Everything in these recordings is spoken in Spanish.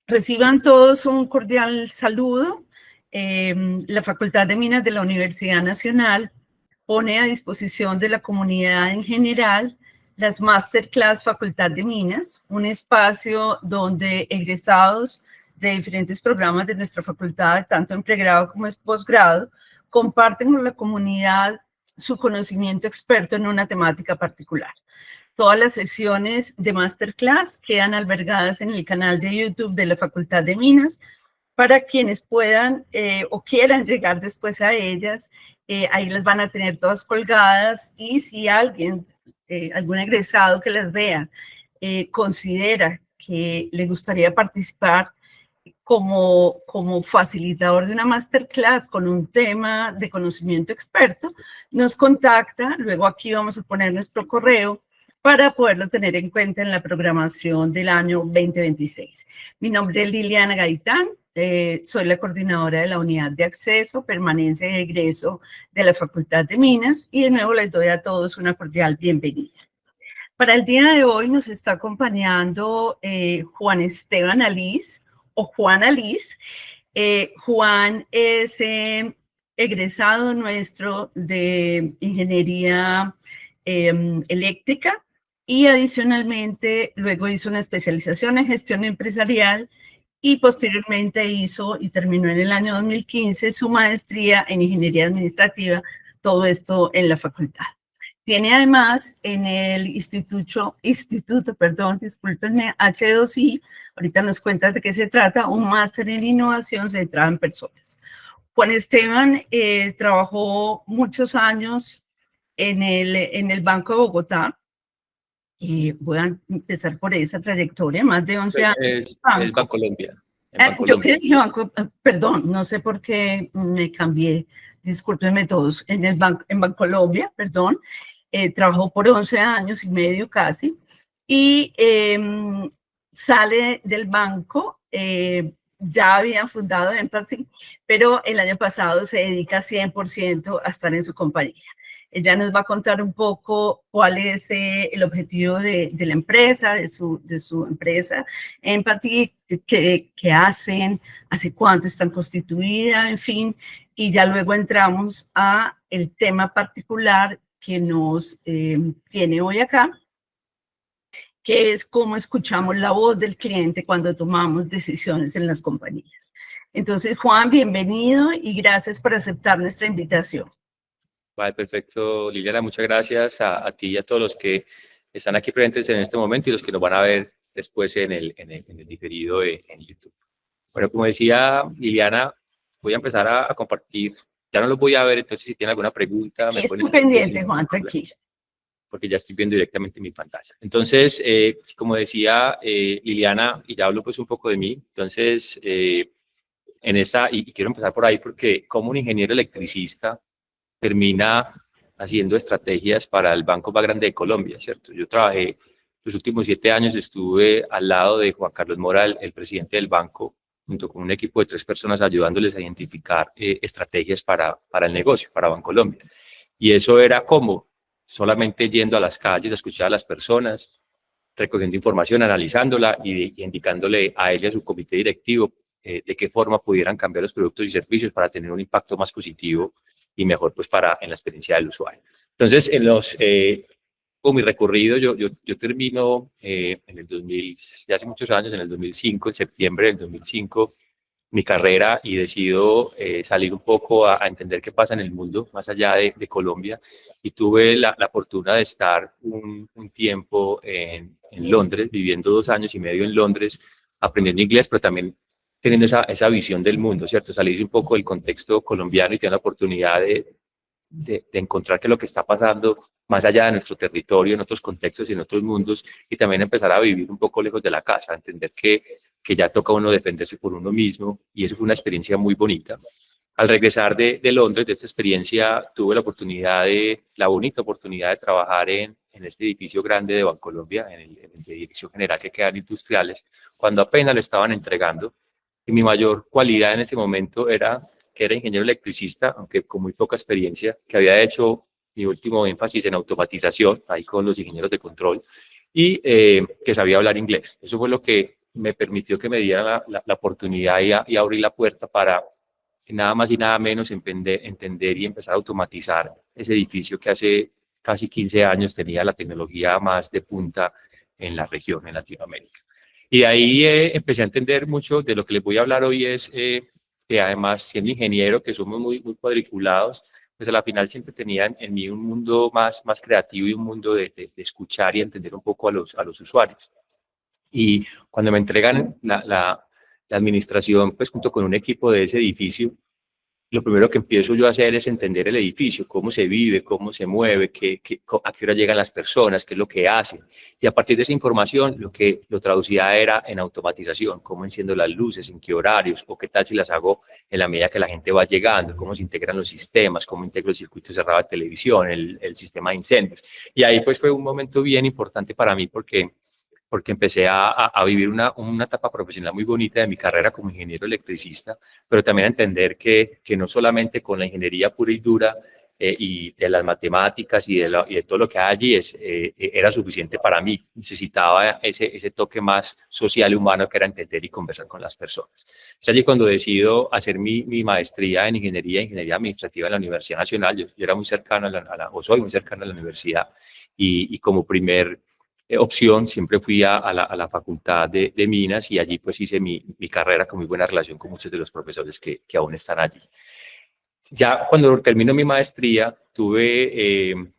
Reciban todos un cordial saludo. La Facultad de Minas de la Universidad Nacional pone a disposición de la comunidad en general las Masterclass Facultad de Minas, un espacio donde egresados de diferentes programas de nuestra facultad, tanto en pregrado como en posgrado, comparten con la comunidad su conocimiento experto en una temática particular. Todas las sesiones de Masterclass quedan albergadas en el canal de YouTube de la Facultad de Minas para quienes puedan o quieran llegar después a ellas. Ahí las van a tener todas colgadas y si alguien, algún egresado que las vea, considera que le gustaría participar como facilitador de una masterclass con un tema de conocimiento experto, nos contacta. Luego aquí vamos a poner nuestro correo para poderlo tener en cuenta en la programación del año 2026. Mi nombre es Liliana Gaitán, soy la coordinadora de la Unidad de Acceso, Permanencia y Egreso de la Facultad de Minas y de nuevo les doy a todos una cordial bienvenida. Para el día de hoy nos está acompañando Juan Esteban Aliz o Juan Aliz. Juan es egresado nuestro de Ingeniería Eléctrica y adicionalmente luego hizo una especialización en gestión empresarial y posteriormente hizo y terminó en el año 2015 su maestría en Ingeniería Administrativa, todo esto en la facultad. Tiene además en el instituto, discúlpenme, H2I, ahorita nos cuentas de qué se trata, un máster en innovación centrado en personas. Juan Esteban trabajó muchos años en el Banco de Bogotá. Voy a empezar por esa trayectoria, más de 11 años. Es Bancolombia. Yo que dije banco, perdón, no sé por qué me cambié, discúlpenme todos, en Bancolombia, perdón. Trabajó por 11 años y medio casi y sale del banco, ya habían fundado Empathy, pero el año pasado se dedica 100% a estar en su compañía. Ella nos va a contar un poco cuál es el objetivo de la empresa, de su empresa Empathy, qué hacen, hace cuánto están constituidas, en fin, y ya luego entramos a el tema particular que nos tiene hoy acá, que es cómo escuchamos la voz del cliente cuando tomamos decisiones en las compañías. Entonces, Juan, bienvenido y gracias por aceptar nuestra invitación. Vale, perfecto, Liliana, muchas gracias a ti y a todos los que están aquí presentes en este momento y los que nos van a ver después en el diferido en YouTube. Bueno, como decía Liliana, voy a empezar a compartir. Ya no los voy a ver, entonces si tienen alguna pregunta... Estoy pendiente, Juan, tranquilo. Porque ya estoy viendo directamente mi pantalla. Entonces, como decía Liliana, y ya hablo pues un poco de mí, entonces, en esa, y quiero empezar por ahí porque como un ingeniero electricista termina haciendo estrategias para el banco más grande de Colombia, ¿cierto? Yo trabajé los últimos 7 años, estuve al lado de Juan Carlos Mora, el presidente del banco, junto con un equipo de 3 personas ayudándoles a identificar estrategias para el negocio, para Bancolombia. Y eso era como solamente yendo a las calles a escuchar a las personas, recogiendo información, analizándola y indicándole a ella, a su comité directivo, de qué forma pudieran cambiar los productos y servicios para tener un impacto más positivo y mejor pues en la experiencia del usuario. Entonces, con mi recorrido, yo termino en el 2000, ya hace muchos años, en el 2005, en septiembre del 2005, mi carrera y decido salir un poco a entender qué pasa en el mundo, más allá de Colombia. Y tuve la fortuna de estar un tiempo en Londres, viviendo 2 años y medio en Londres, aprendiendo inglés, pero también teniendo esa visión del mundo, ¿cierto? Salir un poco del contexto colombiano y tener la oportunidad de encontrar qué es lo que está pasando más allá de nuestro territorio, en otros contextos y en otros mundos, y también empezar a vivir un poco lejos de la casa, entender que ya toca uno defenderse por uno mismo, y eso fue una experiencia muy bonita. Al regresar de Londres, de esta experiencia, tuve la bonita oportunidad de trabajar en este edificio grande de Bancolombia, en el de Dirección General que quedan industriales, cuando apenas lo estaban entregando. Y mi mayor cualidad en ese momento era que era ingeniero electricista, aunque con muy poca experiencia, que había hecho mi último énfasis en automatización, ahí con los ingenieros de control, y que sabía hablar inglés. Eso fue lo que me permitió que me diera la oportunidad y abrir la puerta para nada más y nada menos entender y empezar a automatizar ese edificio que hace casi 15 años tenía la tecnología más de punta en la región, en Latinoamérica. Y de ahí empecé a entender mucho de lo que les voy a hablar hoy es que además siendo ingeniero, que somos muy cuadriculados, pues a la final siempre tenía en mí un mundo más creativo y un mundo de escuchar y entender un poco a los usuarios. Y cuando me entregan la administración, pues junto con un equipo de ese edificio, lo primero que empiezo yo a hacer es entender el edificio, cómo se vive, cómo se mueve, a qué hora llegan las personas, qué es lo que hacen. Y a partir de esa información, lo traducía era en automatización, cómo enciendo las luces, en qué horarios, o qué tal si las hago en la medida que la gente va llegando, cómo se integran los sistemas, cómo integro el circuito cerrado de televisión, el sistema de incendios. Y ahí pues fue un momento bien importante para mí porque empecé a vivir una etapa profesional muy bonita de mi carrera como ingeniero electricista, pero también a entender que no solamente con la ingeniería pura y dura y de las matemáticas y de todo lo que hay allí era suficiente para mí. Necesitaba ese toque más social y humano que era entender y conversar con las personas. Es allí cuando decido hacer mi maestría en ingeniería administrativa en la Universidad Nacional. Yo era muy cercano o soy muy cercano a la universidad y como primer opción, siempre fui a la Facultad de Minas y allí pues hice mi carrera con muy buena relación con muchos de los profesores que aún están allí. Ya cuando termino mi maestría, me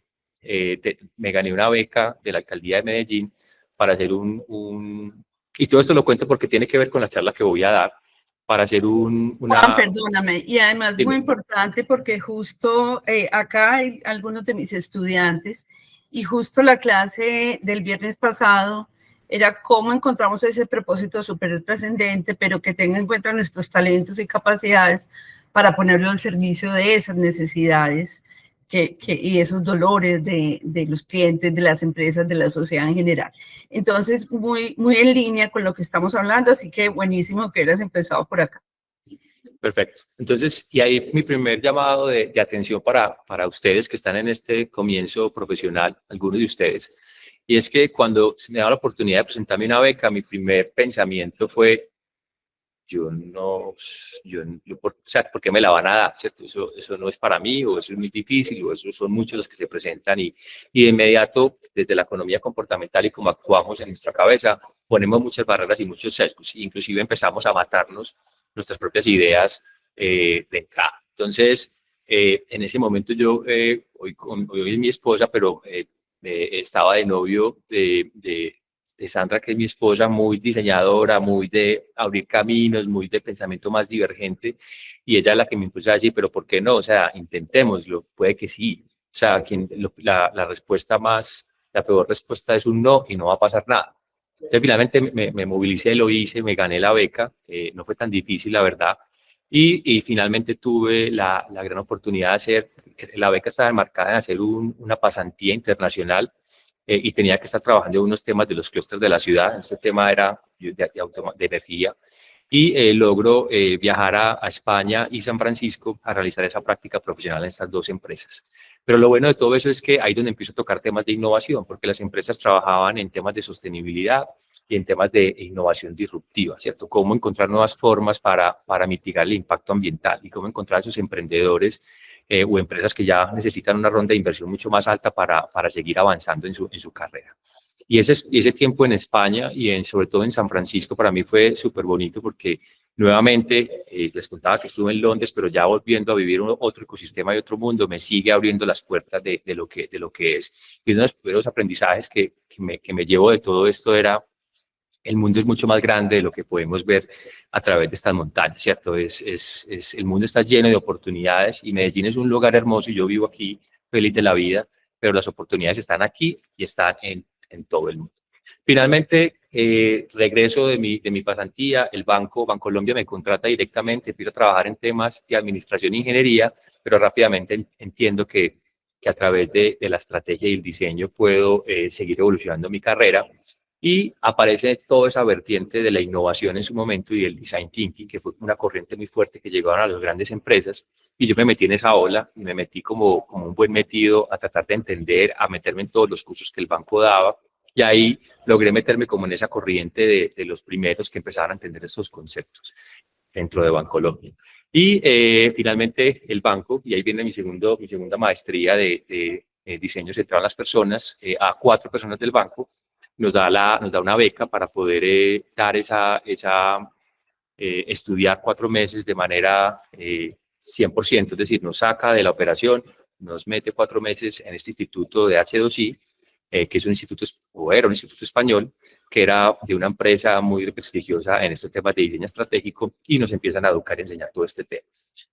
gané una beca de la Alcaldía de Medellín para hacer y todo esto lo cuento porque tiene que ver con la charla que voy a dar, para hacer Juan, perdóname, y además muy importante porque justo acá hay algunos de mis estudiantes y justo la clase del viernes pasado era cómo encontramos ese propósito súper trascendente, pero que tenga en cuenta nuestros talentos y capacidades para ponerlo al servicio de esas necesidades y esos dolores de los clientes, de las empresas, de la sociedad en general. Entonces, muy en línea con lo que estamos hablando, así que buenísimo que hubieras empezado por acá. Perfecto. Entonces, y ahí mi primer llamado de atención para ustedes que están en este comienzo profesional, algunos de ustedes, y es que cuando se me da la oportunidad de presentarme una beca, mi primer pensamiento fue, o sea, ¿por qué me la van a dar? ¿Cierto? Eso no es para mí, o eso es muy difícil, o eso son muchos los que se presentan y de inmediato, desde la economía comportamental y como actuamos en nuestra cabeza, ponemos muchas barreras y muchos sesgos, inclusive empezamos a matarnos nuestras propias ideas de entrada. Entonces, en ese momento yo, hoy es mi esposa, pero estaba de novio de Sandra, que es mi esposa, muy diseñadora, muy de abrir caminos, muy de pensamiento más divergente, y ella es la que me impulsa a decir, pero ¿por qué no? O sea, intentémoslo, puede que sí. O sea, la peor respuesta es un no y no va a pasar nada. Entonces, finalmente me movilicé, lo hice, me gané la beca, no fue tan difícil, la verdad, y finalmente tuve la gran oportunidad de hacer, la beca estaba enmarcada en hacer una pasantía internacional y tenía que estar trabajando en unos temas de los clústeres de la ciudad. Este tema era de energía y logro viajar a España y San Francisco a realizar esa práctica profesional en estas dos empresas. Pero lo bueno de todo eso es que ahí es donde empiezo a tocar temas de innovación, porque las empresas trabajaban en temas de sostenibilidad y en temas de innovación disruptiva, ¿cierto? Cómo encontrar nuevas formas para mitigar el impacto ambiental y cómo encontrar a esos emprendedores o empresas que ya necesitan una ronda de inversión mucho más alta para seguir avanzando en su carrera. Y ese tiempo en España y sobre todo en San Francisco para mí fue súper bonito porque nuevamente les contaba que estuve en Londres, pero ya volviendo a vivir otro ecosistema y otro mundo, me sigue abriendo las puertas de lo que es. Y uno de los primeros aprendizajes que me llevo de todo esto era el mundo es mucho más grande de lo que podemos ver a través de estas montañas, ¿cierto? El mundo está lleno de oportunidades y Medellín es un lugar hermoso y yo vivo aquí feliz de la vida, pero las oportunidades están aquí y están en todo el mundo. Finalmente, regreso de mi pasantía, el Bancolombia me contrata directamente, empiezo a trabajar en temas de administración e ingeniería, pero rápidamente entiendo que a través de la estrategia y el diseño puedo seguir evolucionando mi carrera. Y aparece toda esa vertiente de la innovación en su momento y del design thinking, que fue una corriente muy fuerte que llegaron a las grandes empresas. Y yo me metí en esa ola, me metí como un buen metido a tratar de entender, a meterme en todos los cursos que el banco daba. Y ahí logré meterme como en esa corriente de los primeros que empezaron a entender estos conceptos dentro de Bancolombia. Y finalmente el banco, y ahí viene mi segunda maestría de diseño centrado en las personas, a 4 personas del banco, nos da una beca para poder dar estudiar 4 meses de manera 100%, es decir, nos saca de la operación, nos mete 4 meses en este instituto de H2I, que es un instituto, o era un instituto español, que era de una empresa muy prestigiosa en estos temas de diseño estratégico, y nos empiezan a educar y enseñar todo este tema.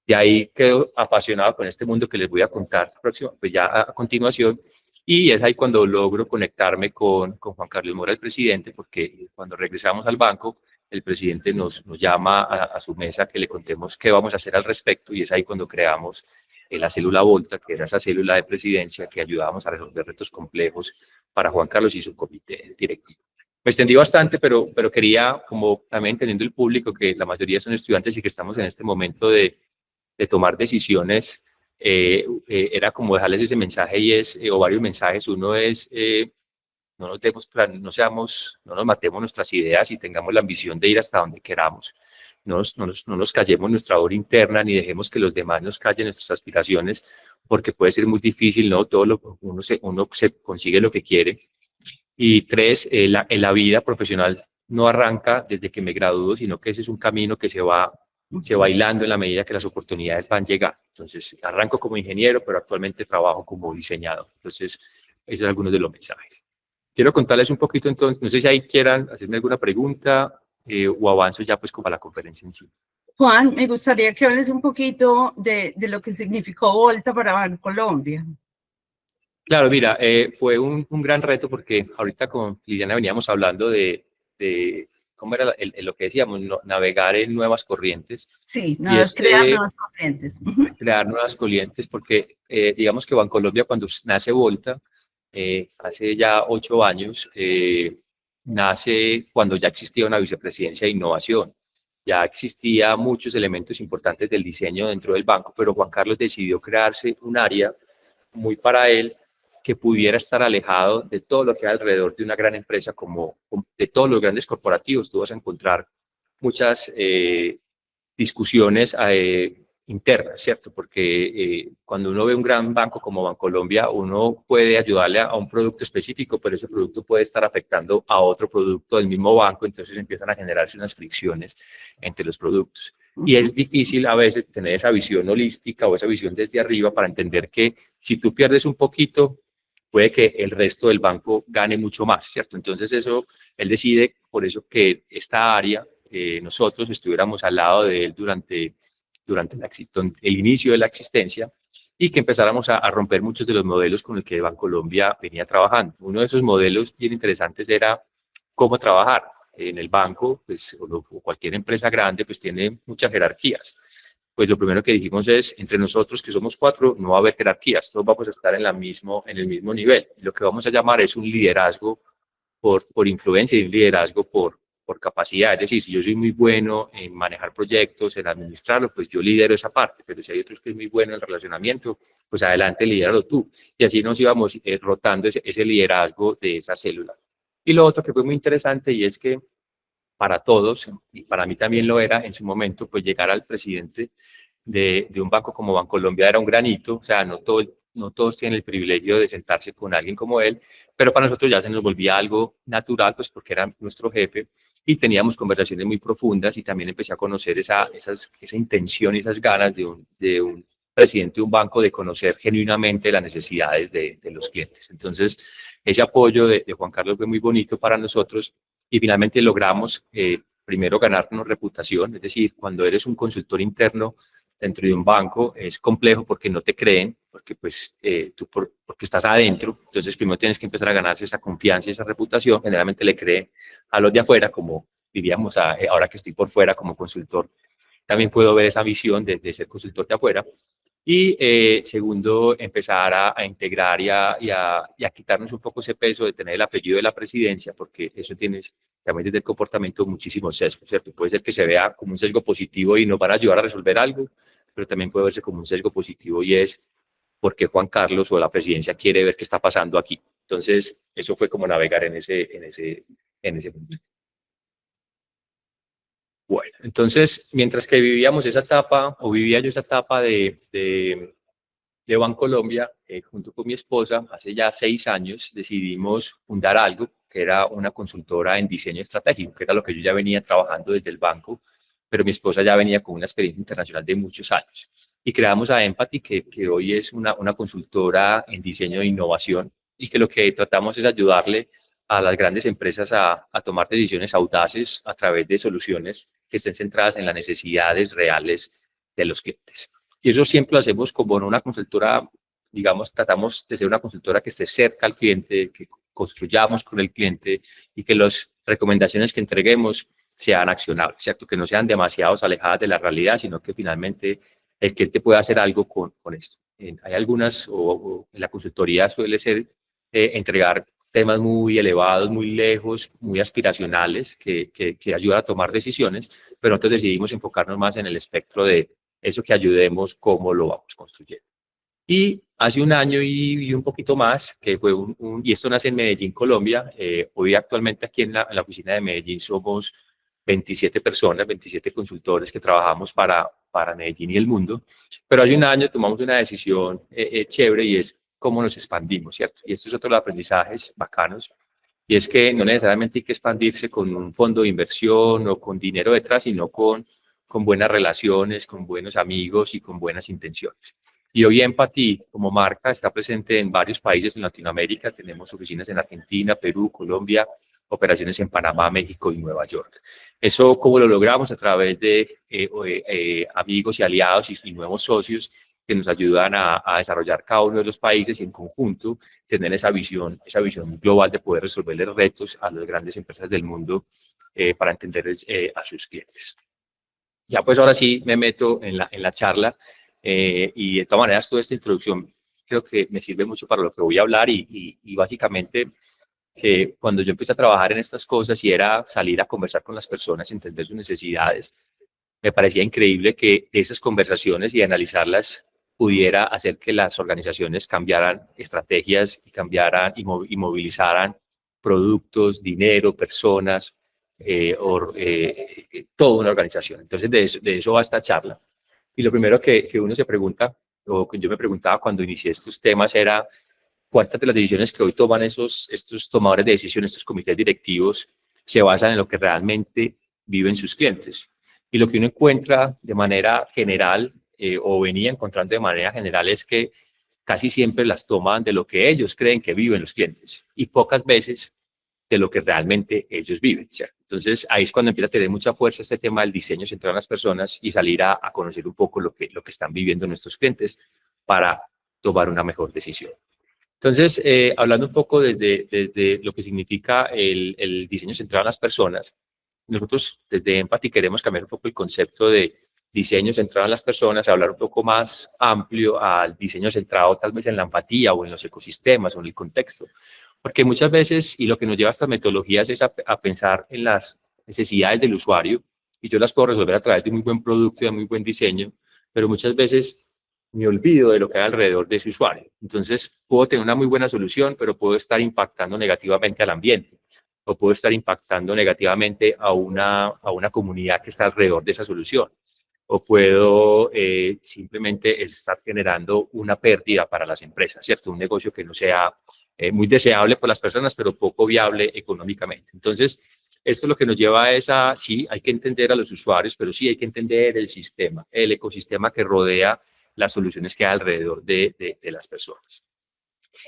De ahí quedo apasionado con este mundo que les voy a contar próximo, pues ya a continuación, y es ahí cuando logro conectarme con Juan Carlos Mora, el presidente, porque cuando regresamos al banco, el presidente nos llama a su mesa que le contemos qué vamos a hacer al respecto, y es ahí cuando creamos la célula Volta, que era esa célula de presidencia que ayudábamos a resolver retos complejos para Juan Carlos y su comité directivo. Me extendí bastante, pero quería, como también entendiendo el público, que la mayoría son estudiantes y que estamos en este momento de tomar decisiones, era como dejarles ese mensaje, y o varios mensajes. Uno es, no nos matemos nuestras ideas y tengamos la ambición de ir hasta donde queramos. No nos callemos nuestra voz interna, ni dejemos que los demás nos callen nuestras aspiraciones, porque puede ser muy difícil, ¿no? Uno se consigue lo que quiere. Y 3, en la vida profesional no arranca desde que me gradúo, sino que ese es un camino que se va hilando en la medida que las oportunidades van llegando. Entonces, arranco como ingeniero, pero actualmente trabajo como diseñador. Entonces, esos son algunos de los mensajes. Quiero contarles un poquito, entonces, no sé si ahí quieran hacerme alguna pregunta o avanzo ya pues como a la conferencia en sí. Juan, me gustaría que hables un poquito de lo que significó Volta para Bancolombia. Claro, mira, fue un gran reto, porque ahorita con Liliana veníamos hablando de cómo era lo que decíamos, navegar en nuevas corrientes. Sí, crear nuevas corrientes. Crear nuevas corrientes, porque digamos que Bancolombia, cuando nace Volta, hace ya 8 años, nace cuando ya existía una vicepresidencia de innovación. Ya existía muchos elementos importantes del diseño dentro del banco, pero Juan Carlos decidió crearse un área muy para él, que pudiera estar alejado de todo lo que hay alrededor de una gran empresa, como de todos los grandes corporativos. Tú vas a encontrar muchas discusiones internas, ¿cierto? Porque cuando uno ve un gran banco como Bancolombia, uno puede ayudarle a un producto específico, pero ese producto puede estar afectando a otro producto del mismo banco, entonces empiezan a generarse unas fricciones entre los productos. Y es difícil a veces tener esa visión holística o esa visión desde arriba para entender que si tú pierdes un poquito, puede que el resto del banco gane mucho más, ¿cierto? Entonces él decide, por eso, que esta área, nosotros estuviéramos al lado de él durante el inicio de la existencia, y que empezáramos a romper muchos de los modelos con los que Bancolombia venía trabajando. Uno de esos modelos bien interesantes era cómo trabajar. En el banco, pues, o cualquier empresa grande, pues tiene muchas jerarquías. Pues lo primero que dijimos es, entre nosotros, que somos 4, no va a haber jerarquías, todos vamos a estar en el mismo nivel. Lo que vamos a llamar es un liderazgo por influencia, y un liderazgo por capacidad. Es decir, si yo soy muy bueno en manejar proyectos, en administrarlos, pues yo lidero esa parte, pero si hay otros que es muy bueno en el relacionamiento, pues adelante, lidéralo tú. Y así nos íbamos rotando ese liderazgo de esa célula. Y lo otro que fue muy interesante, y es que para todos, y para mí también lo era en su momento, pues llegar al presidente de un banco como Bancolombia era un gran hito. O sea, no todos tienen el privilegio de sentarse con alguien como él, pero para nosotros ya se nos volvía algo natural, pues porque era nuestro jefe, y teníamos conversaciones muy profundas, y también empecé a conocer esa intención y esas ganas de un presidente de un banco de conocer genuinamente las necesidades de los clientes. Entonces, ese apoyo de Juan Carlos fue muy bonito para nosotros, y finalmente logramos primero ganarnos reputación. Es decir, cuando eres un consultor interno dentro de un banco es complejo, porque no te creen, porque pues porque estás adentro. Entonces primero tienes que empezar a ganarse esa confianza y esa reputación. Generalmente le creen a los de afuera, como diríamos ahora que estoy por fuera como consultor, también puedo ver esa visión de ser consultor de afuera. Y segundo, empezar a integrar y a quitarnos un poco ese peso de tener el apellido de la presidencia, porque eso tiene también desde el comportamiento muchísimos sesgos, ¿cierto? Puede ser que se vea como un sesgo positivo y nos van a ayudar a resolver algo, pero también puede verse como un sesgo positivo, y es porque Juan Carlos o la presidencia quiere ver qué está pasando aquí. Entonces, eso fue como navegar en ese mundo. Bueno, entonces, mientras que vivíamos esa etapa, o vivía yo esa etapa de Bancolombia, junto con mi esposa, hace ya 6 años decidimos fundar algo que era una consultora en diseño estratégico, que era lo que yo ya venía trabajando desde el banco, pero mi esposa ya venía con una experiencia internacional de muchos años. Y creamos a Empathy, que hoy es una consultora en diseño de innovación, y que lo que tratamos es ayudarle a las grandes empresas a tomar decisiones audaces a través de soluciones que estén centradas en las necesidades reales de los clientes. Y eso siempre lo hacemos como en una consultora, digamos, tratamos de ser una consultora que esté cerca al cliente, que construyamos con el cliente y que las recomendaciones que entreguemos sean accionables, ¿cierto? Que no sean demasiado alejadas de la realidad, sino que finalmente el cliente pueda hacer algo con esto. Hay algunas, o en la consultoría suele ser entregar temas muy elevados, muy lejos, muy aspiracionales, que ayudan a tomar decisiones, pero nosotros decidimos enfocarnos más en el espectro de eso, que ayudemos cómo lo vamos construyendo. Y hace un año y un poquito más, que fue y esto nace en Medellín, Colombia. Hoy actualmente aquí en la oficina de Medellín somos 27 personas, 27 consultores que trabajamos para Medellín y el mundo. Pero hace un año tomamos una decisión chévere, y es cómo nos expandimos, ¿cierto? Y esto es otro de los aprendizajes bacanos. Y es que no necesariamente hay que expandirse con un fondo de inversión o con dinero detrás, sino con buenas relaciones, con buenos amigos y con buenas intenciones. Y hoy Empathy como marca está presente en varios países en Latinoamérica. Tenemos oficinas en Argentina, Perú, Colombia, operaciones en Panamá, México y Nueva York. Eso, ¿cómo lo logramos? A través de amigos y aliados y nuevos socios que nos ayudan a desarrollar cada uno de los países, y en conjunto tener esa visión global de poder resolverles retos a las grandes empresas del mundo para entender a sus clientes. Ya pues ahora sí me meto en la charla, y de todas maneras toda esta introducción creo que me sirve mucho para lo que voy a hablar, y básicamente que cuando yo empecé a trabajar en estas cosas y era salir a conversar con las personas, entender sus necesidades, me parecía increíble que esas conversaciones y analizarlas pudiera hacer que las organizaciones cambiaran estrategias y cambiaran y movilizaran productos, dinero, personas, toda una organización. Entonces, de eso va esta charla. Y lo primero que uno se pregunta, o que yo me preguntaba cuando inicié estos temas, era cuántas de las decisiones que hoy toman estos tomadores de decisión, estos comités directivos, se basan en lo que realmente viven sus clientes. Y lo que uno encuentra de manera general, o venía encontrando de manera general, es que casi siempre las toman de lo que ellos creen que viven los clientes, y pocas veces de lo que realmente ellos viven, ¿cierto? Entonces, ahí es cuando empieza a tener mucha fuerza este tema del diseño centrado en las personas, y salir a conocer un poco lo que están viviendo nuestros clientes para tomar una mejor decisión. Entonces, hablando un poco desde lo que significa el diseño centrado en las personas, nosotros desde Empathy queremos cambiar un poco el concepto de diseño centrado en las personas, hablar un poco más amplio al diseño centrado tal vez en la empatía o en los ecosistemas o en el contexto. Porque muchas veces, y lo que nos lleva a estas metodologías es a pensar en las necesidades del usuario, y yo las puedo resolver a través de un muy buen producto y de muy buen diseño, pero muchas veces me olvido de lo que hay alrededor de ese usuario. Entonces, puedo tener una muy buena solución, pero puedo estar impactando negativamente al ambiente, o puedo estar impactando negativamente a una comunidad que está alrededor de esa solución, o puedo simplemente estar generando una pérdida para las empresas, ¿cierto? Un negocio que no sea muy deseable por las personas, pero poco viable económicamente. Entonces, esto es lo que nos lleva a sí, hay que entender a los usuarios, pero sí hay que entender el sistema, el ecosistema que rodea las soluciones que hay alrededor de las personas.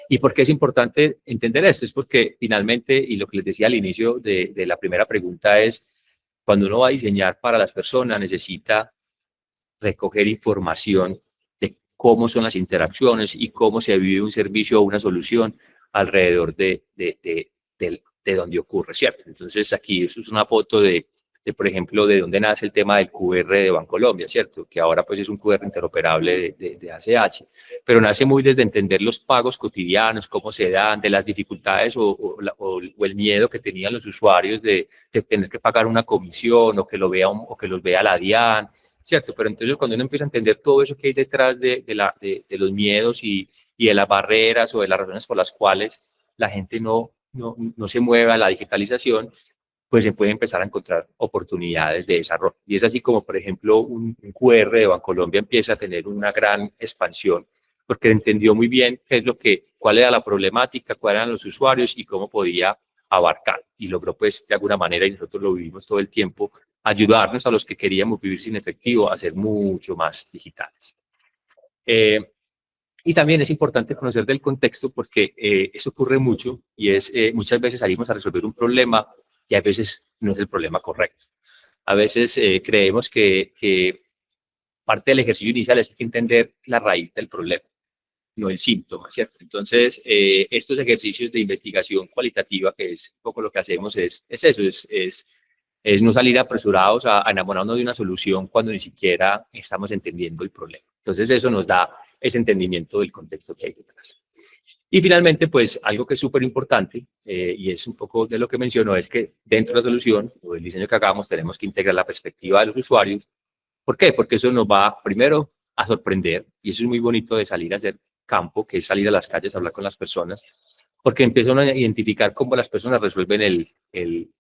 ¿Y por qué es importante entender esto? Es porque finalmente, y lo que les decía al inicio de la primera pregunta, es cuando uno va a diseñar para las personas, necesita recoger información de cómo son las interacciones y cómo se vive un servicio o una solución alrededor de donde ocurre, ¿cierto? Entonces aquí eso es una foto por ejemplo, de dónde nace el tema del QR de Bancolombia, ¿cierto? Que ahora pues es un QR interoperable de ACH, pero nace muy desde entender los pagos cotidianos, cómo se dan, de las dificultades o el miedo que tenían los usuarios de tener que pagar una comisión, o que lo vea o que los vea la DIAN, ¿cierto? Pero entonces cuando uno empieza a entender todo eso que hay detrás de los miedos y de las barreras o de las razones por las cuales la gente no se mueve a la digitalización, pues se puede empezar a encontrar oportunidades de desarrollo. Y es así como, por ejemplo, un QR de Bancolombia empieza a tener una gran expansión, porque entendió muy bien cuál era la problemática, cuáles eran los usuarios y cómo podía abarcar. Y logró, pues, de alguna manera, y nosotros lo vivimos todo el tiempo, ayudarnos a los que queríamos vivir sin efectivo a ser mucho más digitales. Y también es importante conocer del contexto porque eso ocurre mucho y muchas veces salimos a resolver un problema y a veces no es el problema correcto. A veces creemos que parte del ejercicio inicial es entender la raíz del problema, no el síntoma, ¿cierto? Entonces, estos ejercicios de investigación cualitativa, que es un poco lo que hacemos, es no salir apresurados a enamorarnos de una solución cuando ni siquiera estamos entendiendo el problema. Entonces, eso nos da ese entendimiento del contexto que hay detrás. Y finalmente, pues algo que es súper importante, y es un poco de lo que menciono, es que dentro de la solución o del diseño que hagamos tenemos que integrar la perspectiva de los usuarios. ¿Por qué? Porque eso nos va primero a sorprender, y eso es muy bonito de salir a hacer campo, que es salir a las calles a hablar con las personas, porque empiezan a identificar cómo las personas resuelven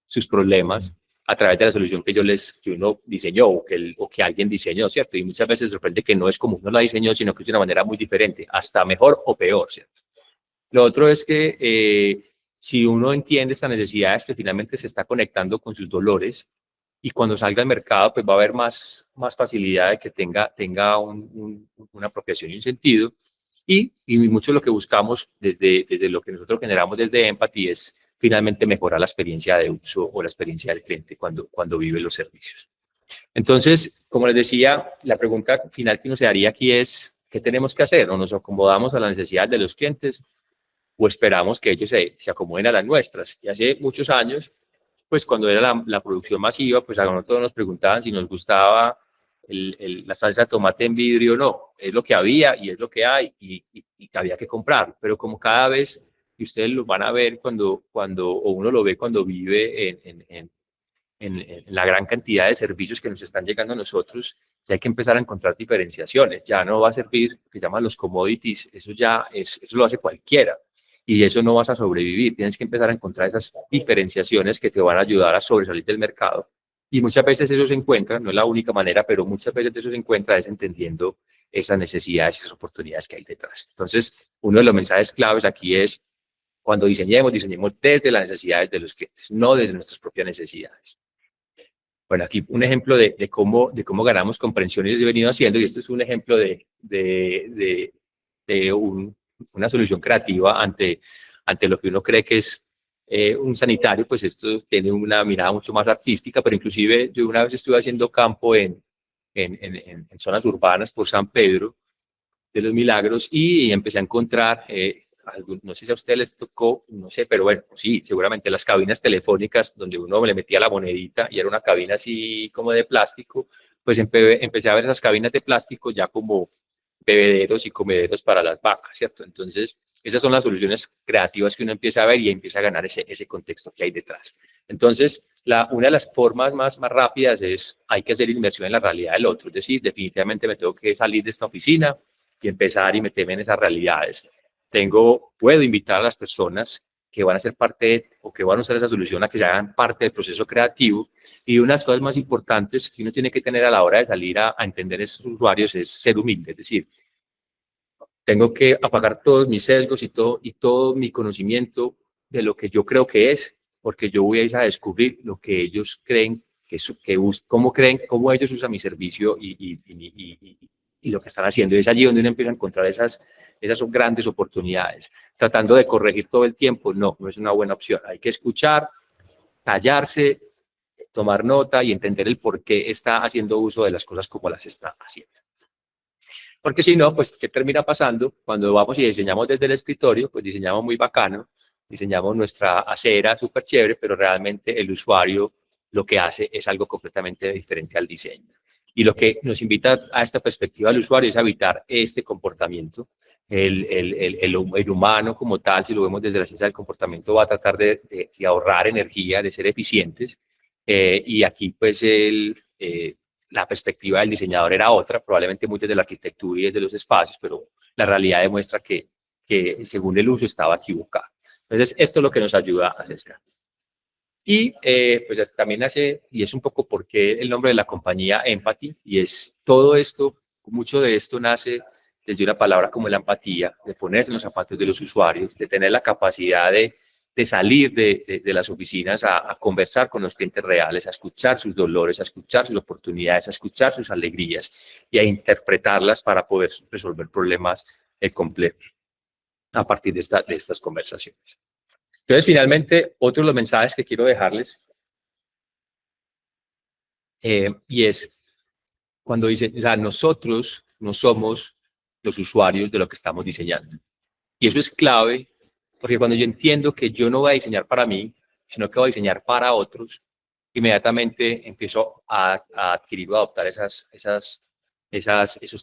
sus problemas a través de la solución que uno diseñó o que alguien diseñó, ¿cierto? Y muchas veces sorprende que no es como uno la diseñó, sino que es de una manera muy diferente, hasta mejor o peor, ¿cierto? Lo otro es que si uno entiende estas necesidades, pues finalmente se está conectando con sus dolores y cuando salga al mercado, pues va a haber más facilidad de que tenga una apropiación y un sentido. Y mucho lo que buscamos desde lo que nosotros generamos desde Empathy es finalmente mejorar la experiencia de uso o la experiencia del cliente cuando vive los servicios. Entonces, como les decía, la pregunta final que uno se haría aquí es, ¿qué tenemos que hacer? ¿O nos acomodamos a las necesidades de los clientes o esperamos que ellos se acomoden a las nuestras? Y hace muchos años, pues cuando era la producción masiva, pues a nosotros nos preguntaban si nos gustaba la salsa de tomate en vidrio o no. Es lo que había y es lo que hay y había que comprar. Pero como cada vez, y ustedes lo van a ver o uno lo ve cuando vive en la gran cantidad de servicios que nos están llegando a nosotros, ya hay que empezar a encontrar diferenciaciones. Ya no va a servir lo que llaman los commodities, eso lo hace cualquiera. Y eso no vas a sobrevivir. Tienes que empezar a encontrar esas diferenciaciones que te van a ayudar a sobresalir del mercado. Y muchas veces eso se encuentra, no es la única manera, pero muchas veces eso se encuentra es entendiendo esas necesidades y esas oportunidades que hay detrás. Entonces, uno de los mensajes claves aquí es, cuando diseñemos desde las necesidades de los clientes, no desde nuestras propias necesidades. Bueno, aquí un ejemplo de cómo ganamos comprensión y les he venido haciendo, y esto es un ejemplo de una solución creativa ante lo que uno cree que es un sanitario. Pues esto tiene una mirada mucho más artística, pero inclusive yo una vez estuve haciendo campo en zonas urbanas por San Pedro de los Milagros y empecé a encontrar, no sé si a ustedes les tocó, no sé, pero bueno, sí, seguramente las cabinas telefónicas donde uno le metía la monedita y era una cabina así como de plástico, pues empecé a ver esas cabinas de plástico ya como bebederos y comederos para las vacas, ¿cierto? Entonces, esas son las soluciones creativas que uno empieza a ver y empieza a ganar ese contexto que hay detrás. Entonces, una de las formas más rápidas es, hay que hacer inmersión en la realidad del otro, es decir, definitivamente me tengo que salir de esta oficina y empezar y meterme en esas realidades. Puedo invitar a las personas que van a ser parte o que van a usar esa solución a que se hagan parte del proceso creativo. Y una de las cosas más importantes que uno tiene que tener a la hora de salir a entender a esos usuarios es ser humilde, es decir, tengo que apagar todos mis sesgos y todo mi conocimiento de lo que yo creo que es, porque yo voy a ir a descubrir lo que ellos creen, cómo ellos usan mi servicio y lo que están haciendo. Y es allí donde uno empieza a encontrar esas son grandes oportunidades. Tratando de corregir todo el tiempo, no es una buena opción. Hay que escuchar, callarse, tomar nota y entender el por qué está haciendo uso de las cosas como las está haciendo. Porque si no, pues, ¿qué termina pasando? Cuando vamos y diseñamos desde el escritorio, pues diseñamos muy bacano, diseñamos nuestra acera súper chévere, pero realmente el usuario lo que hace es algo completamente diferente al diseño. Y lo que nos invita a esta perspectiva del usuario es a evitar este comportamiento. El humano como tal, si lo vemos desde la ciencia del comportamiento, va a tratar de ahorrar energía, de ser eficientes. Y aquí, pues, la perspectiva del diseñador era otra, probablemente muy desde la arquitectura y desde los espacios, pero la realidad demuestra que que según el uso estaba equivocado. Entonces, esto es lo que nos ayuda a sesgar. Y pues también hace, y es un poco por qué el nombre de la compañía Empathy, y es todo esto, mucho de esto nace desde una palabra como la empatía, de ponerse en los zapatos de los usuarios, de tener la capacidad de salir de las oficinas a conversar con los clientes reales, a escuchar sus dolores, a escuchar sus oportunidades, a escuchar sus alegrías y a interpretarlas para poder resolver problemas complejos a partir de estas conversaciones. Entonces, finalmente, otro de los mensajes que quiero dejarles y es cuando dicen, o sea, nosotros no somos los usuarios de lo que estamos diseñando. Y eso es clave, porque cuando yo entiendo que yo no voy a diseñar para mí, sino que voy a diseñar para otros, inmediatamente empiezo a adquirir o adoptar esos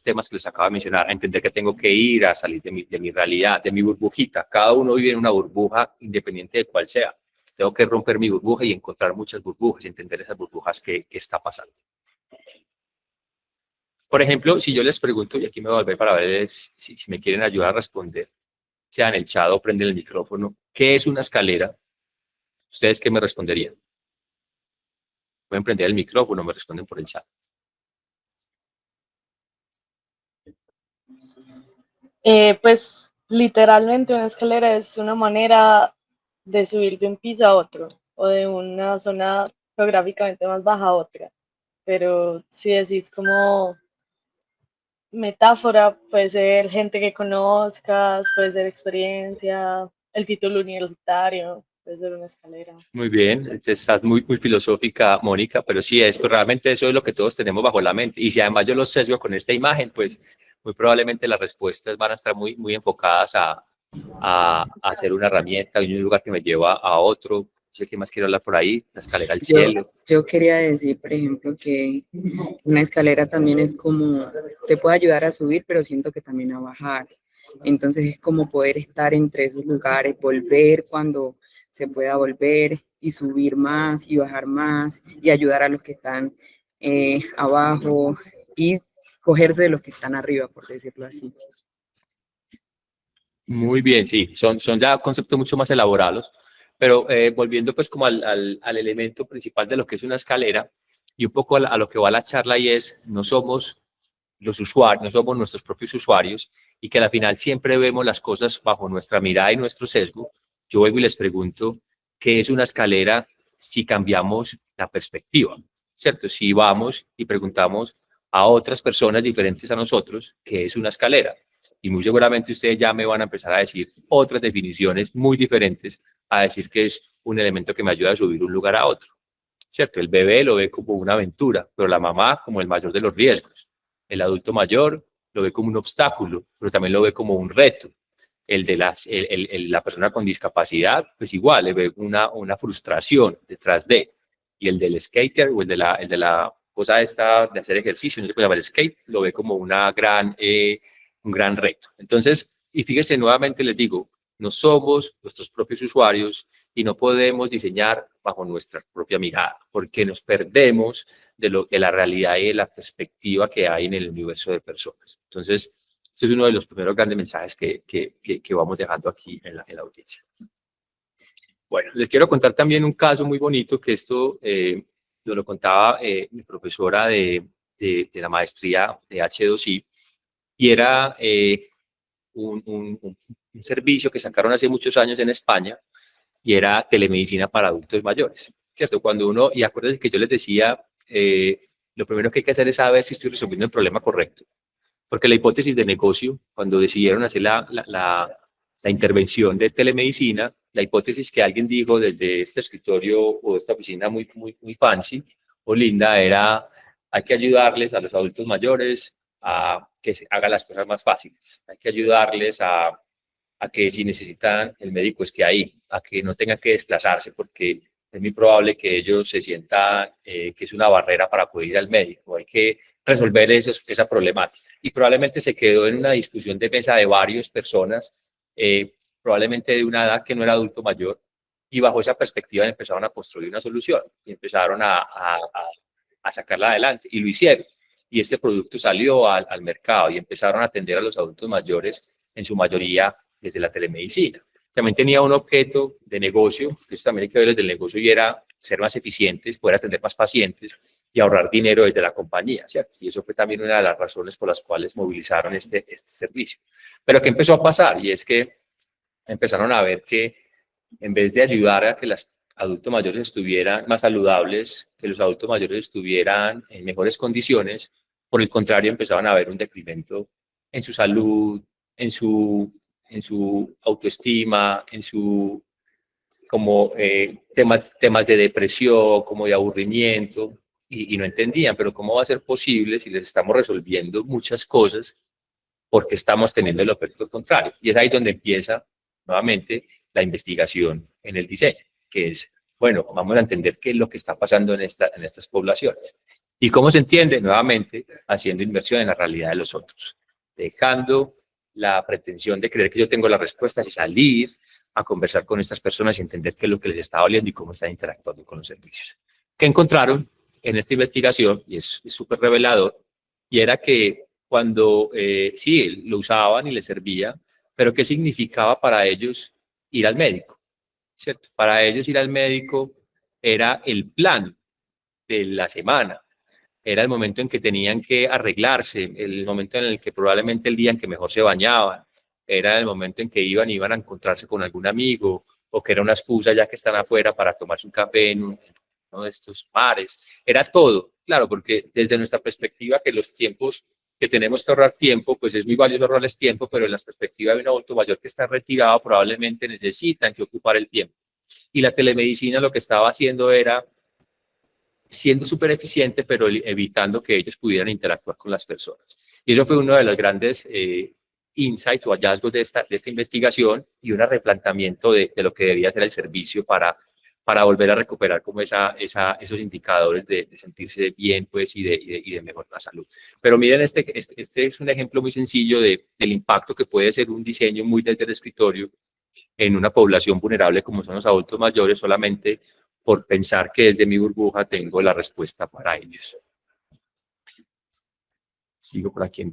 temas que les acabo de mencionar, a entender que tengo que ir a salir de mi realidad, de mi burbujita. Cada uno vive en una burbuja independiente de cuál sea. Tengo que romper mi burbuja y encontrar muchas burbujas y entender esas burbujas que está pasando. Por ejemplo, si yo les pregunto, y aquí me voy a volver para ver si me quieren ayudar a responder, sea en el chat o prenden el micrófono, ¿qué es una escalera? ¿Ustedes qué me responderían? Pueden prender el micrófono, me responden por el chat. Pues literalmente una escalera es una manera de subir de un piso a otro o de una zona geográficamente más baja a otra. Pero si decís como metáfora, puede ser gente que conozcas, puede ser experiencia, el título universitario, puede ser una escalera. Muy bien, estás muy filosófica, Mónica, pero sí, realmente eso es lo que todos tenemos bajo la mente. Y si además yo lo sesgo con esta imagen, pues muy probablemente las respuestas van a estar muy enfocadas a hacer una herramienta y un lugar que me lleva a otro. No sé qué más quiero hablar por ahí, la escalera al cielo. Yo quería decir, por ejemplo, que una escalera también es como, te puede ayudar a subir, pero siento que también a bajar. Entonces es como poder estar entre esos lugares, volver cuando se pueda volver y subir más y bajar más y ayudar a los que están abajo y cogerse de los que están arriba, por decirlo así. Muy bien, sí, son ya conceptos mucho más elaborados, pero volviendo pues como al elemento principal de lo que es una escalera y un poco a lo que va la charla, y es, no somos los usuarios, no somos nuestros propios usuarios, y que al final siempre vemos las cosas bajo nuestra mirada y nuestro sesgo. Yo vuelvo y les pregunto, ¿qué es una escalera si cambiamos la perspectiva? ¿Cierto? Si vamos y preguntamos a otras personas diferentes a nosotros, ¿qué es una escalera? Y muy seguramente ustedes ya me van a empezar a decir otras definiciones muy diferentes a decir que es un elemento que me ayuda a subir de un lugar a otro. ¿Cierto? El bebé lo ve como una aventura, pero la mamá como el mayor de los riesgos. El adulto mayor lo ve como un obstáculo, pero también lo ve como un reto. El de la persona con discapacidad, pues igual, le ve una frustración detrás de. Y el del skater o el de la cosa esta de hacer ejercicio, no se puede llamar skate, lo ve como un gran reto. Entonces, y fíjense, nuevamente les digo, no somos nuestros propios usuarios y no podemos diseñar bajo nuestra propia mirada, porque nos perdemos de la realidad y de la perspectiva que hay en el universo de personas. Entonces, este es uno de los primeros grandes mensajes que vamos dejando aquí en la audiencia. Bueno, les quiero contar también un caso muy bonito, que esto lo contaba mi profesora de la maestría de H2I, y era un servicio que sacaron hace muchos años en España, y era telemedicina para adultos mayores, ¿cierto? Cuando uno, y acuérdense que yo les decía, lo primero que hay que hacer es saber si estoy resolviendo el problema correcto, porque la hipótesis de negocio, cuando decidieron hacer la intervención de telemedicina, la hipótesis que alguien dijo desde este escritorio o esta oficina muy fancy o linda era: hay que ayudarles a los adultos mayores a que se hagan las cosas más fáciles, hay que ayudarles a que si necesitan el médico esté ahí, a que no tengan que desplazarse, porque es muy probable que ellos se sientan que es una barrera para poder ir al médico. Hay que resolver esa problemática. Y probablemente se quedó en una discusión de mesa de varias personas, probablemente de una edad que no era adulto mayor, y bajo esa perspectiva empezaron a construir una solución y empezaron a sacarla adelante, y lo hicieron. Y este producto salió al mercado y empezaron a atender a los adultos mayores, en su mayoría desde la telemedicina. También tenía un objeto de negocio, que eso también hay que ver desde el negocio, y era ser más eficientes, poder atender más pacientes y ahorrar dinero desde la compañía, ¿cierto? Y eso fue también una de las razones por las cuales movilizaron este servicio. Pero ¿qué empezó a pasar? Y es que empezaron a ver que en vez de ayudar a que los adultos mayores estuvieran más saludables, que los adultos mayores estuvieran en mejores condiciones, por el contrario, empezaban a ver un decremento en su salud, en su autoestima, en su como temas de depresión, como de aburrimiento, y no entendían, pero ¿cómo va a ser posible si les estamos resolviendo muchas cosas porque estamos teniendo el efecto contrario? Y es ahí donde empieza nuevamente la investigación en el diseño, que es, bueno, vamos a entender qué es lo que está pasando en estas poblaciones. ¿Y cómo se entiende? Nuevamente, haciendo inversión en la realidad de los otros, dejando la pretensión de creer que yo tengo la respuesta y salir a conversar con estas personas y entender qué es lo que les está doliendo y cómo están interactuando con los servicios. ¿Qué encontraron en esta investigación? Y es súper revelador, y era que cuando sí, lo usaban y les servía, pero ¿qué significaba para ellos ir al médico? ¿Cierto? Para ellos ir al médico era el plan de la semana, era el momento en que tenían que arreglarse, el momento en el que probablemente el día en que mejor se bañaban, era el momento en que iban a encontrarse con algún amigo, o que era una excusa ya que están afuera para tomarse un café en uno de estos bares. Era todo, claro, porque desde nuestra perspectiva que los tiempos que tenemos que ahorrar tiempo, pues es muy valioso ahorrarles tiempo, pero en la perspectiva de un adulto mayor que está retirado probablemente necesitan que ocupar el tiempo. Y la telemedicina lo que estaba haciendo era siendo súper eficiente, pero evitando que ellos pudieran interactuar con las personas. Y eso fue uno de los grandes insights o hallazgos de esta investigación, y un replanteamiento de lo que debía ser el servicio para volver a recuperar como esos indicadores de sentirse bien, pues, y de mejorar la salud. Pero miren, este es un ejemplo muy sencillo del impacto que puede ser un diseño muy desde el escritorio en una población vulnerable como son los adultos mayores, solamente por pensar que desde mi burbuja tengo la respuesta para ellos. Sigo por aquí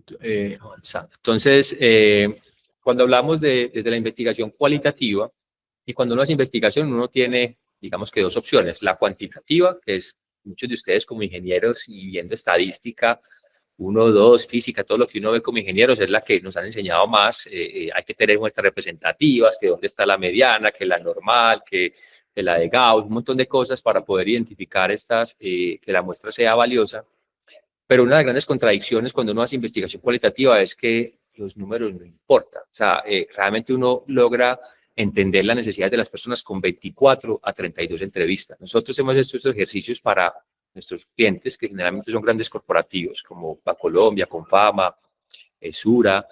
avanzando. Entonces, cuando hablamos desde la investigación cualitativa, y cuando uno hace investigación, uno tiene, digamos que dos opciones. La cuantitativa, que es muchos de ustedes como ingenieros y viendo estadística, 1, 2, física, todo lo que uno ve como ingenieros es la que nos han enseñado más. Hay que tener muestras representativas, que dónde está la mediana, que la normal, que la de Gauss, un montón de cosas para poder identificar que la muestra sea valiosa. Pero una de las grandes contradicciones cuando uno hace investigación cualitativa es que los números no importan. O sea, realmente uno logra entender las necesidades de las personas con 24 a 32 entrevistas. Nosotros hemos hecho estos ejercicios para nuestros clientes, que generalmente son grandes corporativos, como Bancolombia, Confama, Sura,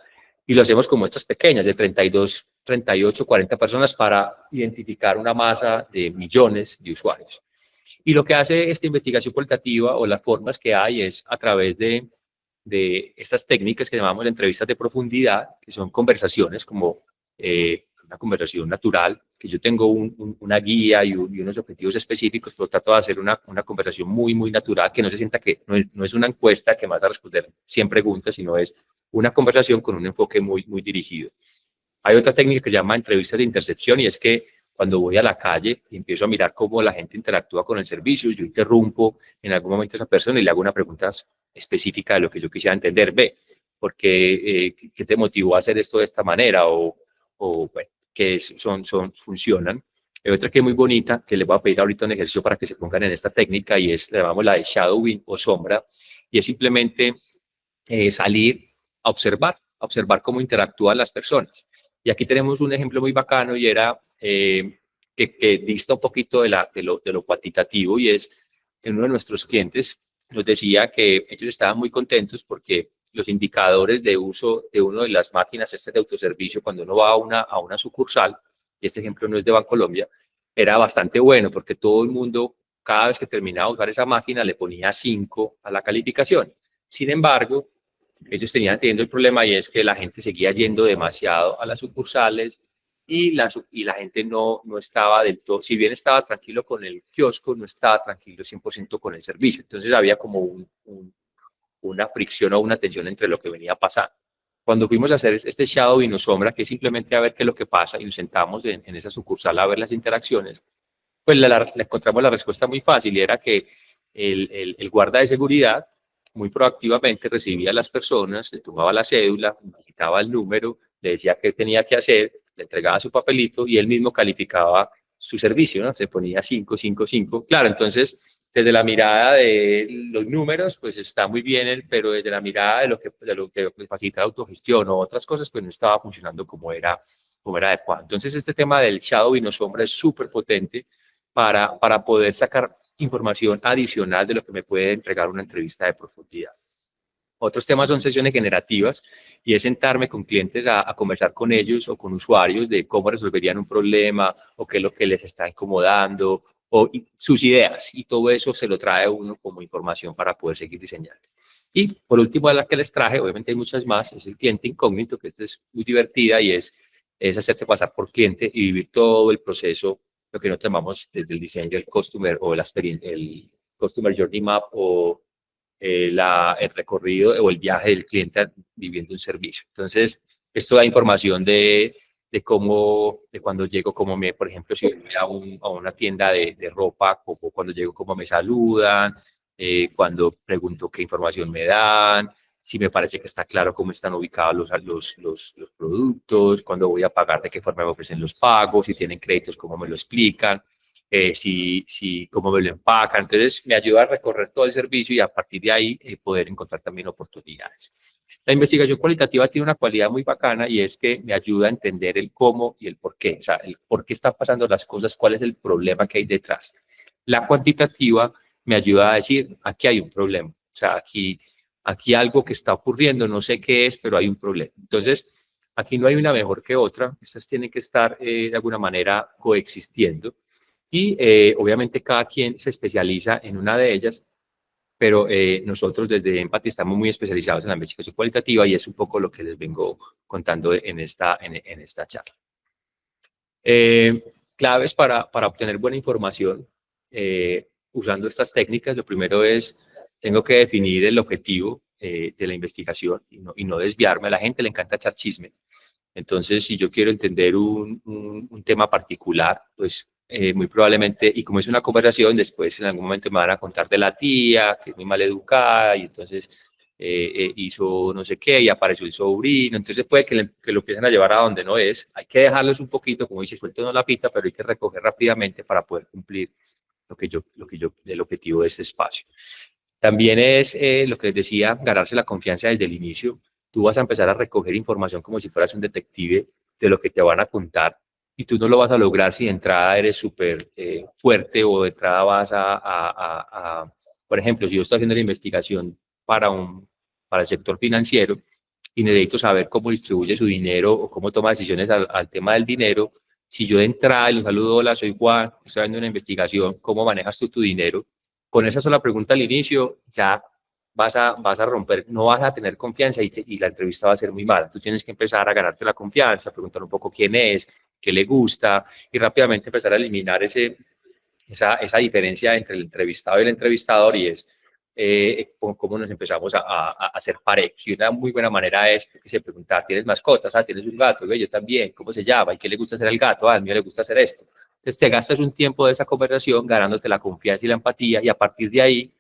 y lo hacemos con muestras pequeñas, de 32, 38, 40 personas, para identificar una masa de millones de usuarios. Y lo que hace esta investigación cualitativa, o las formas que hay, es a través de estas técnicas que llamamos entrevistas de profundidad, que son conversaciones como una conversación natural, que yo tengo una guía y unos objetivos específicos, pero trato de hacer una conversación muy, muy natural, que no se sienta que no es una encuesta que me vas a responder 100 preguntas, sino es una conversación con un enfoque muy, muy dirigido. Hay otra técnica que se llama entrevistas de intercepción, y es que cuando voy a la calle y empiezo a mirar cómo la gente interactúa con el servicio, yo interrumpo en algún momento a esa persona y le hago una pregunta específica de lo que yo quisiera entender. Ve, ¿por qué te motivó a hacer esto de esta manera? O bueno, que funcionan. Hay otra que es muy bonita, que les voy a pedir ahorita un ejercicio para que se pongan en esta técnica, y le llamamos la de shadowing o sombra, y es simplemente salir a observar cómo interactúan las personas. Y aquí tenemos un ejemplo muy bacano, y era que dista un poquito de lo cuantitativo, y es en uno de nuestros clientes nos decía que ellos estaban muy contentos porque los indicadores de uso de una de las máquinas de autoservicio, cuando uno va a una sucursal, y este ejemplo no es de Bancolombia, era bastante bueno, porque todo el mundo, cada vez que terminaba de usar esa máquina, le ponía 5 a la calificación. Sin embargo, ellos tenían teniendo el problema, y es que la gente seguía yendo demasiado a las sucursales, y la gente no estaba del todo, si bien estaba tranquilo con el kiosco, no estaba tranquilo 100% con el servicio. Entonces había como una fricción o una tensión entre lo que venía pasando. Cuando fuimos a hacer este shadow y nos sombra, que es simplemente a ver qué es lo que pasa, y nos sentamos en esa sucursal a ver las interacciones, pues le encontramos la respuesta muy fácil, y era que el guarda de seguridad muy proactivamente recibía a las personas, le tomaba la cédula, quitaba el número, le decía qué tenía que hacer, le entregaba su papelito y él mismo calificaba su servicio, ¿no? Se ponía 5, 5, 5. Claro, entonces, desde la mirada de los números, pues está muy bien, pero desde la mirada de lo que facilita la autogestión o otras cosas, pues no estaba funcionando como era adecuado. Entonces, este tema del shadow y no sombra es súper potente para poder sacar información adicional de lo que me puede entregar una entrevista de profundidad. Otros temas son sesiones generativas, y es sentarme con clientes a conversar con ellos o con usuarios de cómo resolverían un problema o qué es lo que les está incomodando o sus ideas, y todo eso se lo trae uno como información para poder seguir diseñando. Y por último, a la que les traje, obviamente hay muchas más, es el cliente incógnito, que esta es muy divertida y es hacerte pasar por cliente y vivir todo el proceso, lo que nosotros llamamos desde el diseño del customer o la experiencia, el customer journey map o el recorrido o el viaje del cliente viviendo un servicio. Entonces, esto da información de cómo, de cuando llego, por ejemplo, si voy a una tienda de ropa, como cuando llego, cómo me saludan, cuando pregunto qué información me dan, si me parece que está claro cómo están ubicados los productos, cuando voy a pagar, de qué forma me ofrecen los pagos, si tienen créditos, cómo me lo explican, cómo me lo empacan. Entonces, me ayuda a recorrer todo el servicio y a partir de ahí poder encontrar también oportunidades. La investigación cualitativa tiene una cualidad muy bacana, y es que me ayuda a entender el cómo y el por qué, o sea, el por qué están pasando las cosas, cuál es el problema que hay detrás. La cuantitativa me ayuda a decir, aquí hay un problema, o sea, aquí algo que está ocurriendo, no sé qué es, pero hay un problema. Entonces, aquí no hay una mejor que otra, estas tienen que estar de alguna manera coexistiendo, y obviamente cada quien se especializa en una de ellas, pero nosotros desde Empathy estamos muy especializados en la investigación cualitativa, y es un poco lo que les vengo contando en esta charla. Claves para obtener buena información usando estas técnicas. Lo primero es, tengo que definir el objetivo de la investigación y no desviarme. A la gente le encanta echar chisme. Entonces, si yo quiero entender un tema particular, pues muy probablemente, y como es una conversación, después en algún momento me van a contar de la tía, que es muy mal educada, y entonces hizo no sé qué, y apareció el sobrino. Entonces puede que lo empiecen a llevar a donde no es. Hay que dejarlos un poquito, como dice, suelto no la pita, pero hay que recoger rápidamente para poder cumplir el objetivo de este espacio. También es lo que les decía, ganarse la confianza desde el inicio. Tú vas a empezar a recoger información como si fueras un detective de lo que te van a contar, y tú no lo vas a lograr si de entrada eres súper fuerte, o de entrada vas por ejemplo, si yo estoy haciendo la investigación para el sector financiero y necesito saber cómo distribuye su dinero o cómo toma decisiones al tema del dinero, si yo de entrada le saludo, hola, soy Juan, estoy haciendo una investigación, ¿cómo manejas tú tu dinero? Con esa sola pregunta al inicio ya vas a romper, no vas a tener confianza, y la entrevista va a ser muy mala. Tú tienes que empezar a ganarte la confianza, preguntar un poco quién es, qué le gusta, y rápidamente empezar a eliminar esa diferencia entre el entrevistado y el entrevistador, y es cómo nos empezamos a hacer parejos. Y una muy buena manera es preguntar, ¿tienes mascotas? Ah, ¿tienes un gato? Yo también. ¿Cómo se llama? ¿Y qué le gusta hacer al gato? Ah, a mí le gusta hacer esto. Entonces te gastas un tiempo de esa conversación ganándote la confianza y la empatía, y a partir de ahí,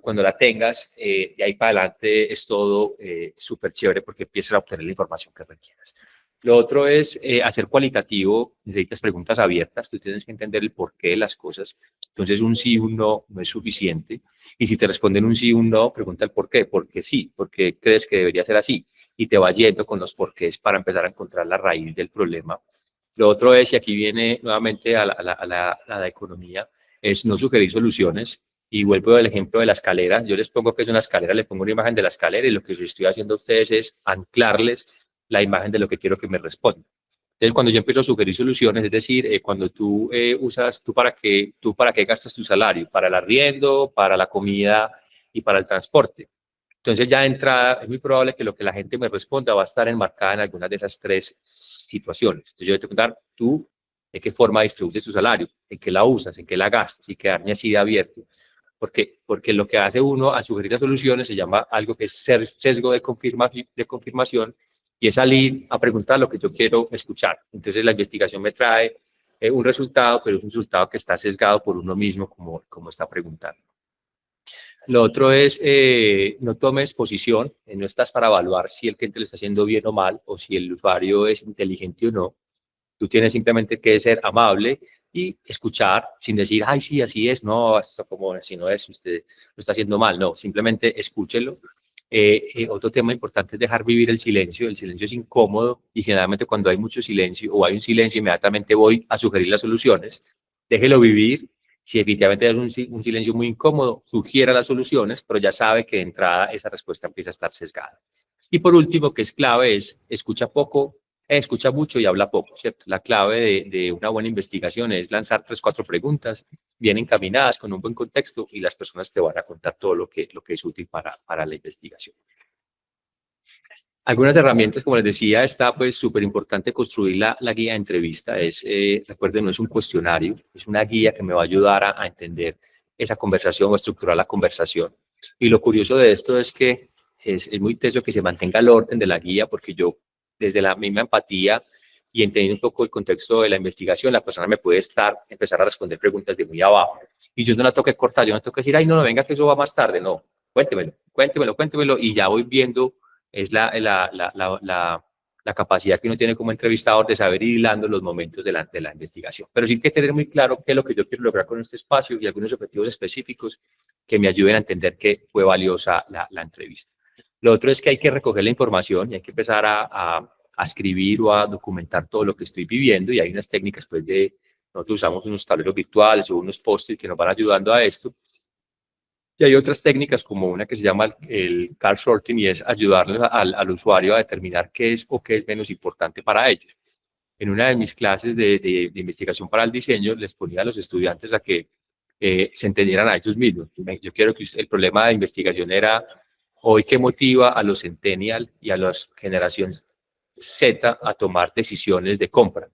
cuando la tengas, de ahí para adelante es todo súper chévere, porque empiezas a obtener la información que requieras. Lo otro es hacer cualitativo. Necesitas preguntas abiertas, tú tienes que entender el porqué de las cosas. Entonces un sí, un no es suficiente, y si te responden un sí, un no, pregunta el por qué. ¿Por qué sí? ¿Por qué crees que debería ser así? Y te va yendo con los porqués para empezar a encontrar la raíz del problema. Lo otro es, y aquí viene nuevamente a la economía, es no sugerir soluciones. Y vuelvo al ejemplo de la escalera. Yo les pongo que es una escalera, les pongo una imagen de la escalera, y lo que yo estoy haciendo a ustedes es anclarles la imagen de lo que quiero que me respondan. Entonces, cuando yo empiezo a sugerir soluciones, es decir, cuando tú ¿para qué gastas tu salario? Para el arriendo, para la comida y para el transporte. Entonces, ya de entrada, es muy probable que lo que la gente me responda va a estar enmarcada en alguna de esas tres situaciones. Entonces, yo voy a preguntar, ¿tú de qué forma distribuyes tu salario? ¿En qué la usas? ¿En qué la gastas? Y quedarme así de abierto. Porque lo que hace uno al sugerir las soluciones se llama algo que es sesgo de confirmación, y es salir a preguntar lo que yo quiero escuchar. Entonces la investigación me trae un resultado, pero es un resultado que está sesgado por uno mismo, como está preguntando. Lo otro es, no tomes posición, no estás para evaluar si el cliente lo está haciendo bien o mal, o si el usuario es inteligente o no. Tú tienes simplemente que ser amable y escuchar sin decir, ay, sí, así es, no, esto como así no es, usted lo está haciendo mal. No, simplemente escúchelo. Otro tema importante es dejar vivir el silencio. El silencio es incómodo y generalmente cuando hay mucho silencio o hay un silencio, inmediatamente voy a sugerir las soluciones. Déjelo vivir. Si definitivamente es un silencio muy incómodo, sugiera las soluciones, pero ya sabe que de entrada esa respuesta empieza a estar sesgada. Y por último, que es clave, es escucha poco, escucha mucho y habla poco, ¿cierto? La clave de una buena investigación es lanzar 3, 4 preguntas bien encaminadas, con un buen contexto, y las personas te van a contar todo lo que es útil para la investigación. Algunas herramientas, como les decía, está pues súper importante construir la guía de entrevista. Recuerden, no es un cuestionario, es una guía que me va a ayudar a entender esa conversación o a estructurar la conversación. Y lo curioso de esto es que es muy teso que se mantenga el orden de la guía, porque yo, desde la misma empatía y entendiendo un poco el contexto de la investigación, la persona me puede empezar a responder preguntas de muy abajo. Y yo no la tengo que cortar, yo no tengo que decir, ay, no, venga, que eso va más tarde. No, cuéntemelo, y ya voy viendo. Es la capacidad que uno tiene como entrevistador de saber ir hilando los momentos de la investigación. Pero sí hay que tener muy claro qué es lo que yo quiero lograr con este espacio y algunos objetivos específicos que me ayuden a entender que fue valiosa la entrevista. Lo otro es que hay que recoger la información y hay que empezar a escribir o a documentar todo lo que estoy viviendo, y hay unas técnicas, pues, nosotros usamos unos tableros virtuales o unos post-it que nos van ayudando a esto. Y hay otras técnicas, como una que se llama el card sorting, y es ayudarles al usuario a determinar qué es o qué es menos importante para ellos. En una de mis clases de investigación para el diseño, les ponía a los estudiantes a que se entendieran a ellos mismos. Yo quiero que el problema de investigación era hoy qué motiva a los centennial y a las generaciones Z a tomar decisiones de compra.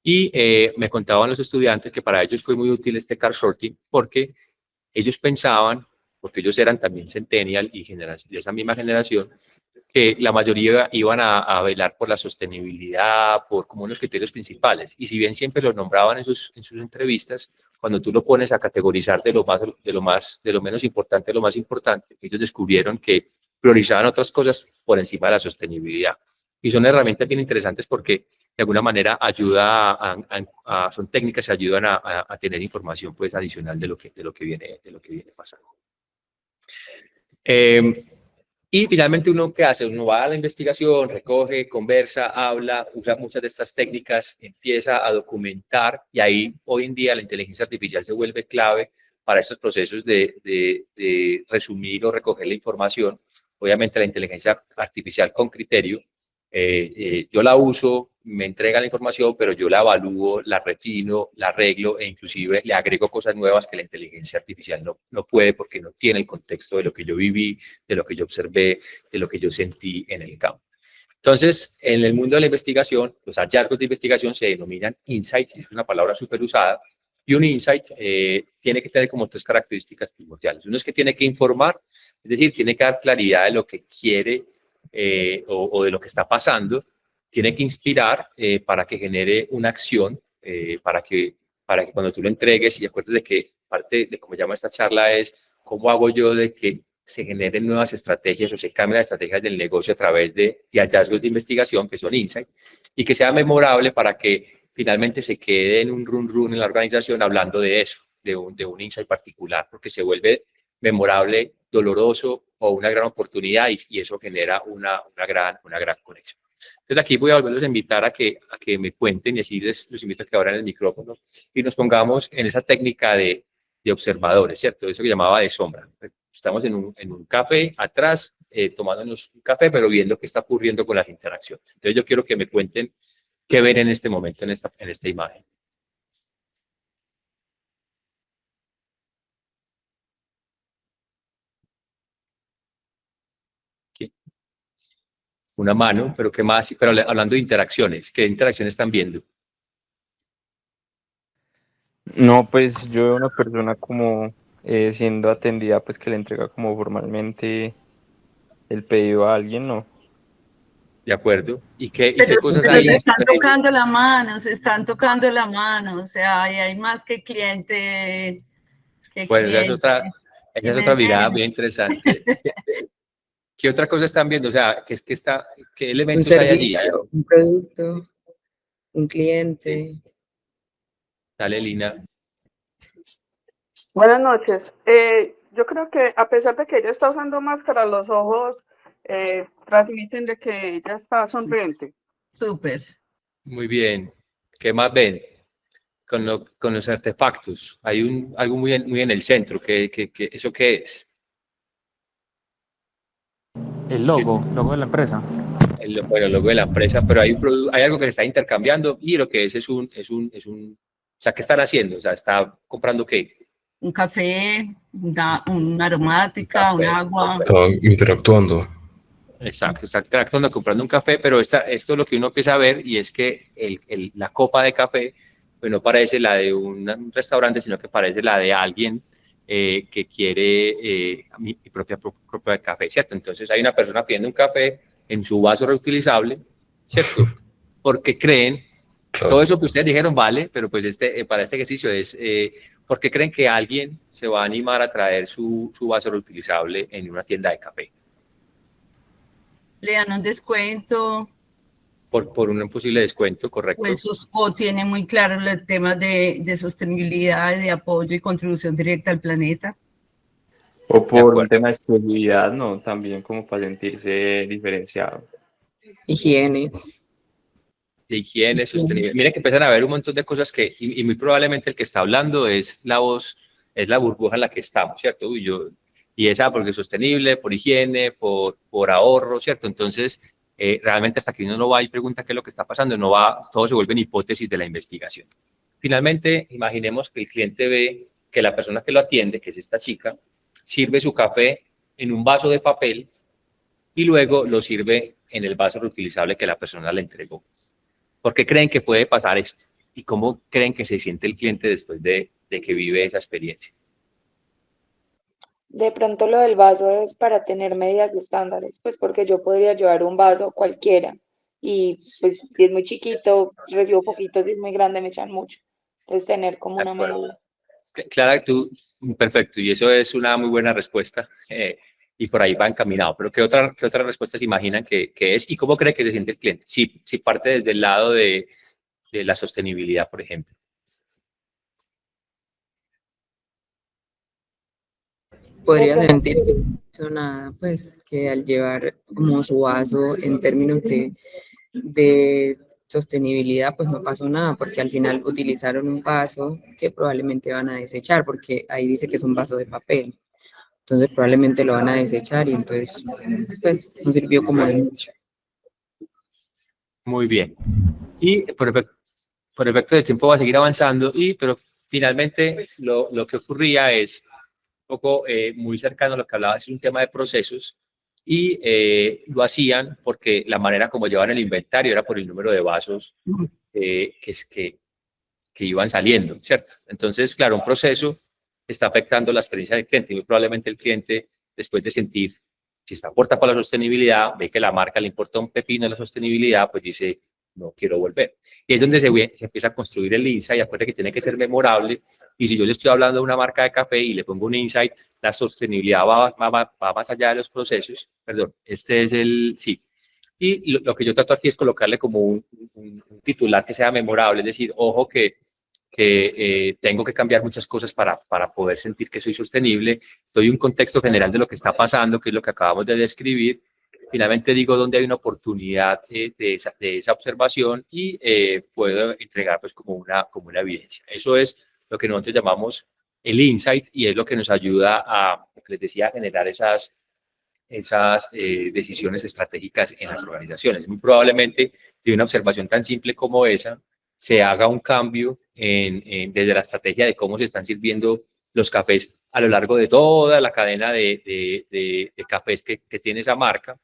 Y me contaban los estudiantes que para ellos fue muy útil este card sorting, porque ellos pensaban, porque ellos eran también centennial y de esa misma generación, que la mayoría iban a velar por la sostenibilidad, por como unos criterios principales. Y si bien siempre los nombraban en sus entrevistas, cuando tú lo pones a categorizar de lo menos importante a lo más importante, ellos descubrieron que priorizaban otras cosas por encima de la sostenibilidad. Y son herramientas bien interesantes porque de alguna manera son técnicas que ayudan a tener información, pues, adicional de lo que viene pasando. Y finalmente, ¿uno qué hace? Uno va a la investigación, recoge, conversa, habla, usa muchas de estas técnicas, empieza a documentar, y ahí hoy en día la inteligencia artificial se vuelve clave para estos procesos de resumir o recoger la información. Obviamente la inteligencia artificial con criterio. Yo la uso, me entrega la información, pero yo la evalúo, la refino, la arreglo, e inclusive le agrego cosas nuevas que la inteligencia artificial no puede, porque no tiene el contexto de lo que yo viví, de lo que yo observé, de lo que yo sentí en el campo. Entonces, en el mundo de la investigación, los hallazgos de investigación se denominan insights, es una palabra súper usada, y un insight tiene que tener como 3 características primordiales. Uno es que tiene que informar, es decir, tiene que dar claridad de lo que quiere o de lo que está pasando. Tiene que inspirar para que genere una acción, para que cuando tú lo entregues, y acuerdes de que parte de cómo llama esta charla es cómo hago yo de que se generen nuevas estrategias o se cambien las estrategias del negocio a través de hallazgos de investigación, que son insights, y que sea memorable para que finalmente se quede en un run en la organización hablando de eso, de un insight particular, porque se vuelve memorable, doloroso o una gran oportunidad, y eso genera una gran conexión. Entonces aquí voy a volverlos a invitar a que me cuenten, y así los invito a que abran el micrófono y nos pongamos en esa técnica de observadores, ¿cierto? Eso que llamaba de sombra. Estamos en un café atrás, tomándonos un café, pero viendo qué está ocurriendo con las interacciones. Entonces yo quiero que me cuenten qué ven en este momento, en esta imagen. Aquí. Una mano, pero ¿qué más? Pero hablando de interacciones, ¿qué interacciones están viendo? No, pues yo veo una persona como siendo atendida, pues que le entrega como formalmente el pedido a alguien, ¿no? ¿De acuerdo? ¿Y qué Pero cosas pero hay? se están tocando la mano, se están tocando la mano, o sea, ahí hay más que cliente, Bueno, esa ¿Qué es me otra mirada enseñas? bien interesante. ¿Qué otra cosa están viendo? O sea, ¿qué Un elementos hay allí? servicio, un producto, un cliente. Dale, Lina. Buenas noches. Yo creo que a pesar de que ella está usando máscara, los ojos transmiten de que ella está sonriente. Súper. Muy bien. ¿Qué más ven? Con los artefactos. Hay algo muy en el centro. ¿Eso qué es? El logo de la empresa. Bueno, el logo de la empresa, pero hay algo que se está intercambiando y lo que es o sea, ¿qué están haciendo? O sea, ¿está comprando qué? Un café, una aromática, un agua. Estaban interactuando. Exacto, está interactuando comprando un café, pero esto es lo que uno empieza a ver y es que la copa de café pues no parece la de un restaurante, sino que parece la de alguien que quiere mi propia de café, ¿cierto? Entonces hay una persona pidiendo un café en su vaso reutilizable, ¿cierto? Porque creen, Claro. todo eso que ustedes dijeron vale, pero pues para este ejercicio es, porque creen que alguien se va a animar a traer su vaso reutilizable en una tienda de café. Le dan un descuento, Por un posible descuento, correcto. o tiene muy claro el tema de sostenibilidad, de apoyo y contribución directa al planeta. O por un tema de exclusividad, ¿no? También como para sentirse diferenciado. Higiene. De higiene, sostenibilidad. Miren que empiezan a haber un montón de cosas y muy probablemente el que está hablando es la voz, es la burbuja en la que estamos, ¿cierto? Y esa porque es sostenible, por higiene, por ahorro, ¿cierto? Entonces, realmente hasta que uno no va y pregunta qué es lo que está pasando, no va, todo se vuelve en hipótesis de la investigación. Finalmente, imaginemos que el cliente ve que la persona que lo atiende, que es esta chica, sirve su café en un vaso de papel y luego lo sirve en el vaso reutilizable que la persona le entregó. ¿Por qué creen que puede pasar esto? ¿Y cómo creen que se siente el cliente después de que vive esa experiencia? De pronto lo del vaso es para tener medidas estándares, pues porque yo podría llevar un vaso cualquiera y pues si es muy chiquito, recibo poquito, si es muy grande me echan mucho. Entonces tener como una medida. Clara, tú, perfecto, y eso es una muy buena respuesta y por ahí va encaminado. Pero ¿qué otra respuesta se imaginan que es y cómo cree que se siente el cliente? Si parte desde el lado de la sostenibilidad, por ejemplo. Podría sentir que no hizo nada, pues que al llevar como su vaso en términos de sostenibilidad, pues no pasó nada, porque al final utilizaron un vaso que probablemente van a desechar, porque ahí dice que es un vaso de papel. Entonces probablemente lo van a desechar y entonces pues no sirvió como de mucho. Muy bien. Y por efecto del tiempo va a seguir avanzando, pero finalmente lo que ocurría es un poco muy cercano a lo que hablaba, es un tema de procesos y lo hacían porque la manera como llevaban el inventario era por el número de vasos que iban saliendo, ¿cierto? Entonces, claro, un proceso está afectando la experiencia del cliente y muy probablemente el cliente, después de sentir, si está puerta para la sostenibilidad, ve que la marca le importa un pepino la sostenibilidad, pues dice, no quiero volver. Y es donde se empieza a construir el insight, acuérdense que tiene que ser memorable, y si yo le estoy hablando de una marca de café y le pongo un insight, la sostenibilidad va más allá de los procesos, perdón, este es sí. Y lo que yo trato aquí es colocarle como un titular que sea memorable, es decir, ojo que tengo que cambiar muchas cosas para poder sentir que soy sostenible, doy un contexto general de lo que está pasando, que es lo que acabamos de describir, finalmente digo dónde hay una oportunidad de esa observación y puedo entregar pues como una evidencia. Eso es lo que nosotros llamamos el insight y es lo que nos ayuda a, les decía, a generar esas decisiones estratégicas en las organizaciones. Muy probablemente de una observación tan simple como esa se haga un cambio desde la estrategia de cómo se están sirviendo los cafés a lo largo de toda la cadena de cafés que tiene esa marca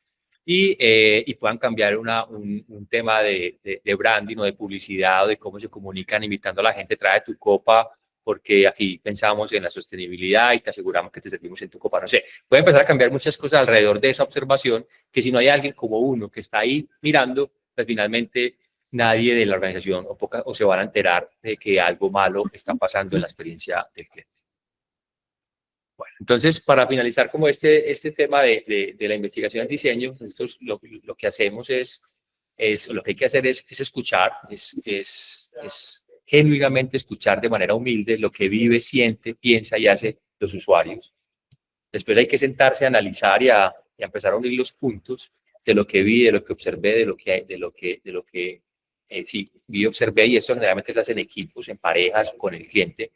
y puedan cambiar un tema de branding o de publicidad o de cómo se comunican invitando a la gente, trae tu copa porque aquí pensamos en la sostenibilidad y te aseguramos que te servimos en tu copa. No sé, puede empezar a cambiar muchas cosas alrededor de esa observación, que si no hay alguien como uno que está ahí mirando, pues finalmente nadie de la organización o se van a enterar de que algo malo está pasando en la experiencia del cliente. Bueno, entonces, para finalizar como este tema de la investigación del diseño, nosotros lo que hacemos lo que hay que hacer es escuchar, es genuinamente escuchar de manera humilde lo que vive, siente, piensa y hace los usuarios. Después hay que sentarse a analizar y a empezar a unir los puntos de lo que vi, de lo que observé, de lo que sí, vi y observé, y esto generalmente se hace en equipos, en parejas, con el cliente.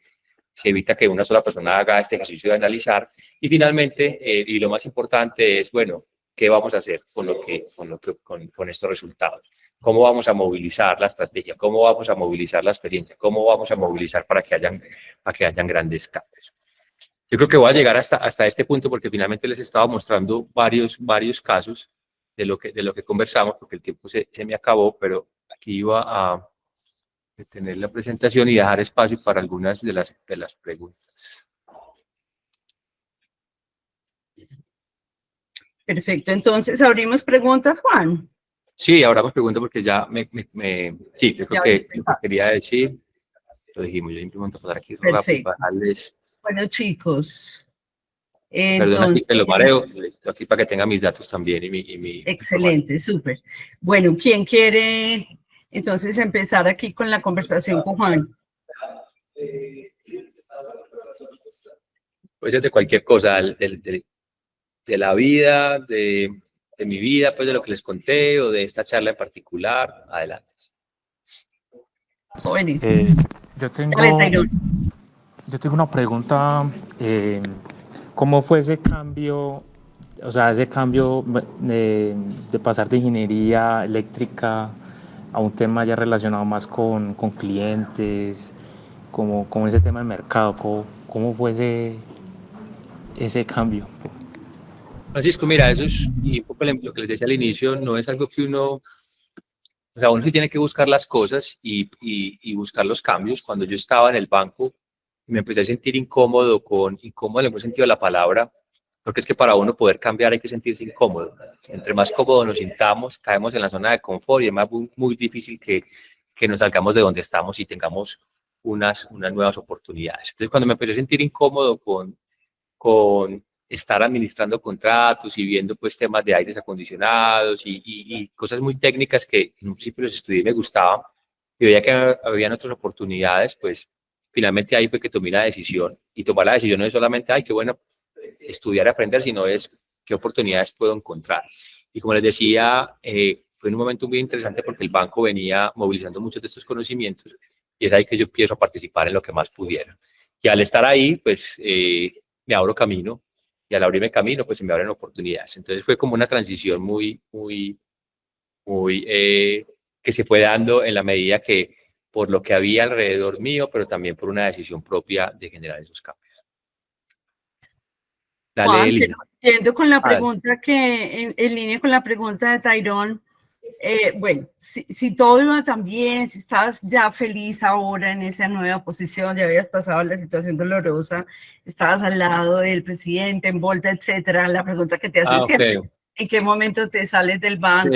Se evita que una sola persona haga este ejercicio de analizar. Y finalmente, y lo más importante es, bueno, ¿qué vamos a hacer con estos resultados? ¿Cómo vamos a movilizar la estrategia? ¿Cómo vamos a movilizar la experiencia? ¿Cómo vamos a movilizar para que hayan grandes cambios? Yo creo que voy a llegar hasta este punto porque finalmente les estaba mostrando varios casos de lo que conversamos, porque el tiempo se me acabó, pero aquí iba a tener la presentación y dejar espacio para algunas de las preguntas. Perfecto, entonces abrimos preguntas, Juan. Sí, ahora me pregunto porque ya sí, yo creo Ya que ves, lo que quería decir, lo dijimos, yo simplemente pasar aquí rápido para darles, Bueno, chicos, perdón aquí que lo entonces, mareo, estoy aquí para que tenga mis datos también y mi excelente, súper. Bueno, ¿quién quiere entonces empezar aquí con la conversación con Juan? Puede ser de cualquier cosa, de la vida, de mi vida, pues de lo que les conté o de esta charla en particular. Adelante. Jóvenes. Yo tengo Dale, Tairón. una pregunta. ¿Cómo fue ese cambio? O sea, ese cambio de pasar de ingeniería eléctrica a un tema ya relacionado más con clientes, como ese tema de mercado. ¿Cómo fue ese cambio? Francisco, mira, eso es, y un poco lo que les decía al inicio, no es algo que uno sí tiene que buscar las cosas y buscar los cambios. Cuando yo estaba en el banco, me empecé a sentir incómodo incómodo en el buen sentido de la palabra, porque es que para uno poder cambiar hay que sentirse incómodo. Entre más cómodo nos sintamos, caemos en la zona de confort y es muy difícil que nos salgamos de donde estamos y tengamos unas nuevas oportunidades. Entonces, cuando me empecé a sentir incómodo con estar administrando contratos y viendo pues temas de aires acondicionados y cosas muy técnicas que en un principio los estudié y me gustaban, y veía que habían otras oportunidades, pues finalmente ahí fue que tomé la decisión, y tomar la decisión no es solamente, ay, qué bueno estudiar y aprender, sino es qué oportunidades puedo encontrar. Y como les decía, fue en un momento muy interesante porque el banco venía movilizando muchos de estos conocimientos y es ahí que yo empiezo a participar en lo que más pudiera. Y al estar ahí, pues me abro camino, y al abrirme camino, pues se me abren oportunidades. Entonces fue como una transición muy que se fue dando en la medida que por lo que había alrededor mío, pero también por una decisión propia de generar esos cambios. Dale, Juan, Elina. yendo con la pregunta en línea con la pregunta de Tairón, bueno, si todo iba tan bien, si estabas ya feliz ahora en esa nueva posición, ya habías pasado la situación dolorosa, estabas al lado del presidente, en Volta, etcétera, la pregunta que te hacen siempre, ¿en qué momento te sales del banco?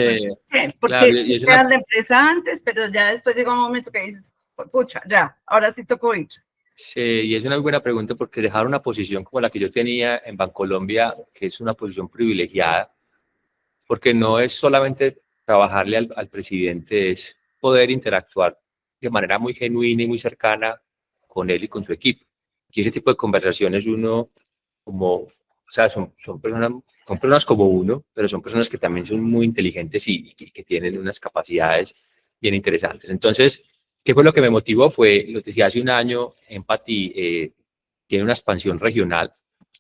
Porque eras la empresa antes, pero ya después llega un momento que dices, pucha, ya, ahora sí tocó ir. Sí, y es una buena pregunta porque dejar una posición como la que yo tenía en Bancolombia, que es una posición privilegiada, porque no es solamente trabajarle al presidente, es poder interactuar de manera muy genuina y muy cercana con él y con su equipo. Y ese tipo de conversaciones uno, o sea, son personas como uno, pero son personas que también son muy inteligentes y que tienen unas capacidades bien interesantes. Entonces, ¿qué fue lo que me motivó? Fue, lo que decía, hace un año, Empathy tiene una expansión regional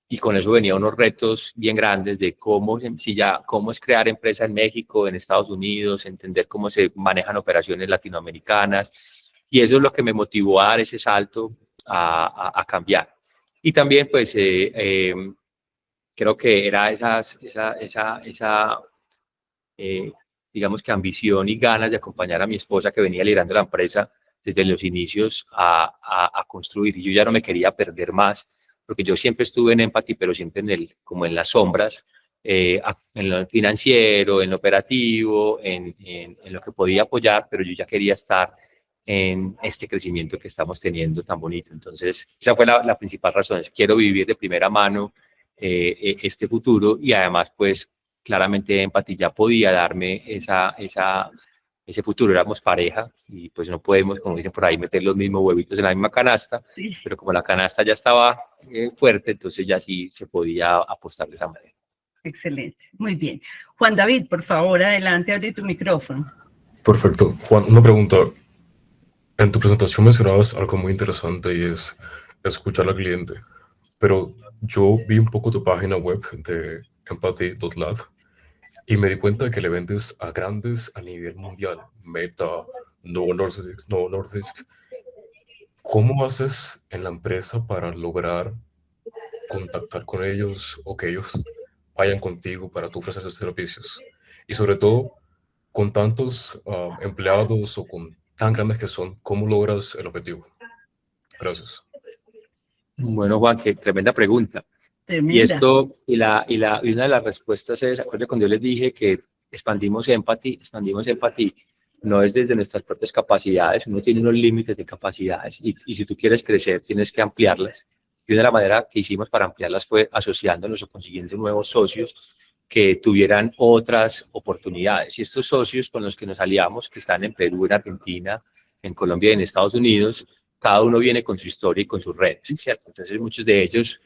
y con eso venían unos retos bien grandes de cómo es crear empresa en México, en Estados Unidos, entender cómo se manejan operaciones latinoamericanas, y eso es lo que me motivó a dar ese salto a cambiar. Y también, pues, creo que era digamos que ambición y ganas de acompañar a mi esposa que venía liderando la empresa desde los inicios a construir. Y yo ya no me quería perder más, porque yo siempre estuve en Empathy, pero siempre como en las sombras, en lo financiero, en lo operativo, en lo que podía apoyar, pero yo ya quería estar en este crecimiento que estamos teniendo tan bonito. Entonces, esa fue la principal razón, es quiero vivir de primera mano este futuro, y además, pues, claramente Empathy ya podía darme ese futuro. Éramos pareja y pues no podemos, como dicen por ahí, meter los mismos huevitos en la misma canasta, pero como la canasta ya estaba fuerte, entonces ya sí se podía apostar de esa manera. Excelente, muy bien. Juan David, por favor, adelante, abre tu micrófono. Perfecto. Juan, una pregunta. En tu presentación mencionabas algo muy interesante y es escuchar al cliente, pero yo vi un poco tu página web de empathy.lab y me di cuenta de que le vendes a grandes a nivel mundial, Meta, Novo Nordisk. ¿Cómo haces en la empresa para lograr contactar con ellos o que ellos vayan contigo para tú ofrecer sus servicios? Y sobre todo, con tantos empleados o con tan grandes que son, ¿cómo logras el objetivo? Gracias. Bueno, Juan, qué tremenda pregunta. Tremenda. Y esto, y una de las respuestas es, acuérdense cuando yo les dije que expandimos Empathy, no es desde nuestras propias capacidades, uno tiene unos límites de capacidades, y si tú quieres crecer tienes que ampliarlas. Y una de las maneras que hicimos para ampliarlas fue asociándonos o consiguiendo nuevos socios que tuvieran otras oportunidades. Y estos socios con los que nos aliamos, que están en Perú, en Argentina, en Colombia y en Estados Unidos, cada uno viene con su historia y con sus redes, ¿cierto? Entonces muchos de ellos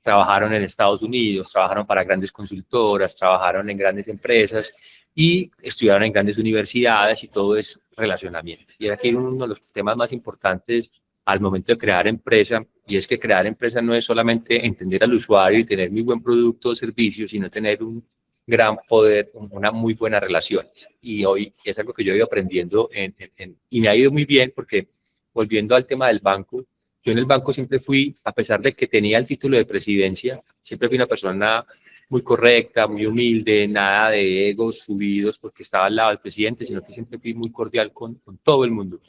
trabajaron en Estados Unidos, trabajaron para grandes consultoras, trabajaron en grandes empresas y estudiaron en grandes universidades, y todo es relacionamiento. Y aquí hay uno de los temas más importantes al momento de crear empresa, y es que crear empresa no es solamente entender al usuario y tener muy buen producto o servicio, sino tener un gran poder, una muy buenas relaciones. Y hoy es algo que yo he ido aprendiendo y me ha ido muy bien, porque volviendo al tema del banco, yo en el banco siempre fui, a pesar de que tenía el título de presidencia, siempre fui una persona muy correcta, muy humilde, nada de egos subidos porque estaba al lado del presidente, sino que siempre fui muy cordial con todo el mundo.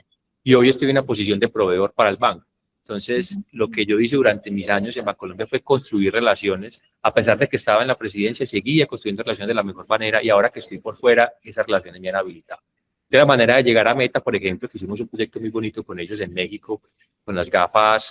Y hoy estoy en una posición de proveedor para el banco. Entonces, lo que yo hice durante mis años en Bancolombia fue construir relaciones. A pesar de que estaba en la presidencia, seguía construyendo relaciones de la mejor manera, y ahora que estoy por fuera, esas relaciones me han habilitado. De la manera de llegar a Meta, por ejemplo, que hicimos un proyecto muy bonito con ellos en México, con las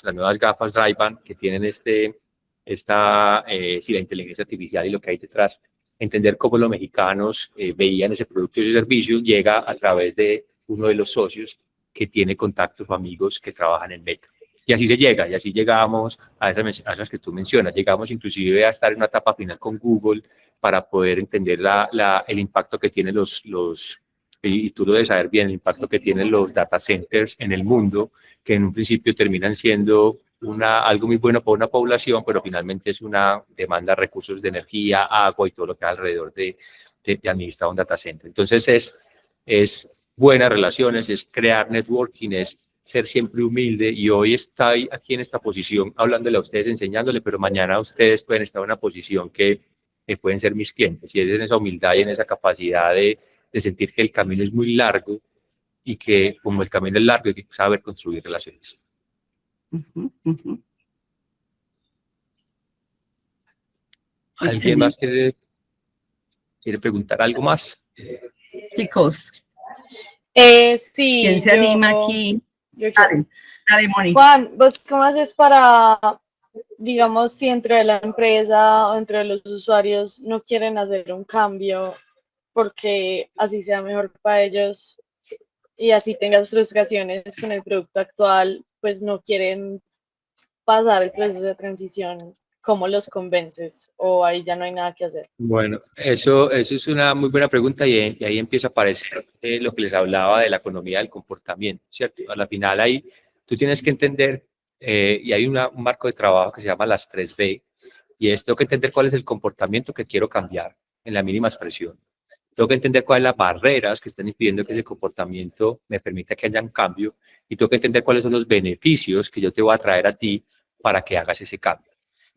nuevas gafas Ray-Ban, que tienen la inteligencia artificial y lo que hay detrás. Entender cómo los mexicanos veían ese producto y ese servicio llega a través de uno de los socios que tiene contactos o amigos que trabajan en Meta. Y así se llega, y así llegamos a esas que tú mencionas. Llegamos inclusive a estar en una etapa final con Google para poder entender el impacto que tienen y tú lo debes saber bien, el impacto que tienen los data centers en el mundo, que en un principio terminan siendo algo muy bueno para una población, pero finalmente es una demanda de recursos de energía, agua y todo lo que hay alrededor de administrar un data center. Entonces es buenas relaciones, es crear networking, es ser siempre humilde, y hoy estoy aquí en esta posición hablándole a ustedes, enseñándole, pero mañana ustedes pueden estar en una posición que pueden ser mis clientes, y es en esa humildad y en esa capacidad de sentir que el camino es muy largo, y que como el camino es largo hay que saber construir relaciones. ¿Alguien más quiere preguntar algo más? Chicos. Sí. ¿Quién se anima aquí? Dale, Moni. Juan, ¿vos cómo haces para, digamos, si dentro de la empresa o dentro de los usuarios no quieren hacer un cambio porque así sea mejor para ellos y así tengas frustraciones con el producto actual, pues no quieren pasar el proceso de transición? ¿Cómo los convences? ¿O ahí ya no hay nada que hacer? Bueno, eso es una muy buena pregunta, y ahí empieza a aparecer lo que les hablaba de la economía del comportamiento, ¿cierto? A la final ahí tú tienes que entender, y hay un marco de trabajo que se llama las 3B, y es: tengo que entender cuál es el comportamiento que quiero cambiar en la mínima expresión. Tengo que entender cuáles son las barreras que están impidiendo que ese comportamiento me permita que haya un cambio, y tengo que entender cuáles son los beneficios que yo te voy a traer a ti para que hagas ese cambio.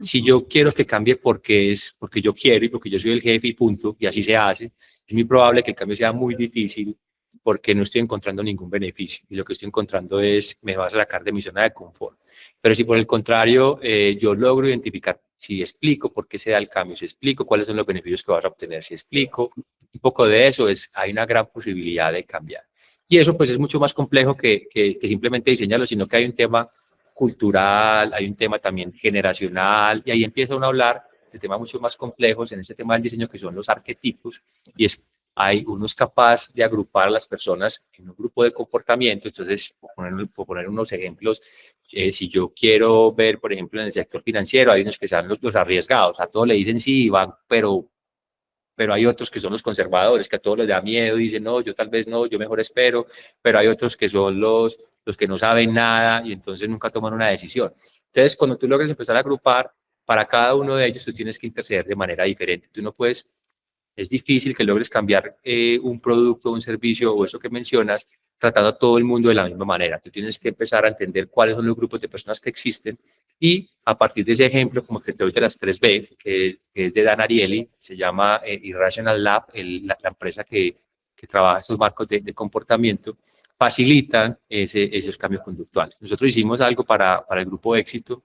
Si yo quiero que cambie porque yo quiero y porque yo soy el jefe y punto, y así se hace, es muy probable que el cambio sea muy difícil porque no estoy encontrando ningún beneficio y lo que estoy encontrando es, me va a sacar de mi zona de confort. Pero si por el contrario yo logro identificar, si explico por qué se da el cambio, si explico cuáles son los beneficios que vas a obtener, si explico un poco de eso, hay una gran posibilidad de cambiar. Y eso pues es mucho más complejo que simplemente diseñarlo, sino que hay un tema cultural, hay un tema también generacional, y ahí empieza uno a hablar de temas mucho más complejos en ese tema del diseño, que son los arquetipos, y uno es capaz de agrupar a las personas en un grupo de comportamiento. Entonces, por poner unos ejemplos, si yo quiero ver, por ejemplo, en el sector financiero, hay unos que sean los arriesgados, a todos le dicen sí, van, pero hay otros que son los conservadores, que a todos les da miedo, dicen no, yo tal vez no, yo mejor espero, pero hay otros que son los que no saben nada y entonces nunca toman una decisión. Entonces, cuando tú logras empezar a agrupar, para cada uno de ellos tú tienes que interceder de manera diferente. Tú no puedes, es difícil que logres cambiar un producto, un servicio o eso que mencionas, tratando a todo el mundo de la misma manera. Tú tienes que empezar a entender cuáles son los grupos de personas que existen y a partir de ese ejemplo, como que te doy de las 3B, que es de Dan Ariely, se llama Irrational Lab, la empresa que trabaja estos marcos de comportamiento, facilitan esos cambios conductuales. Nosotros hicimos algo para el grupo Éxito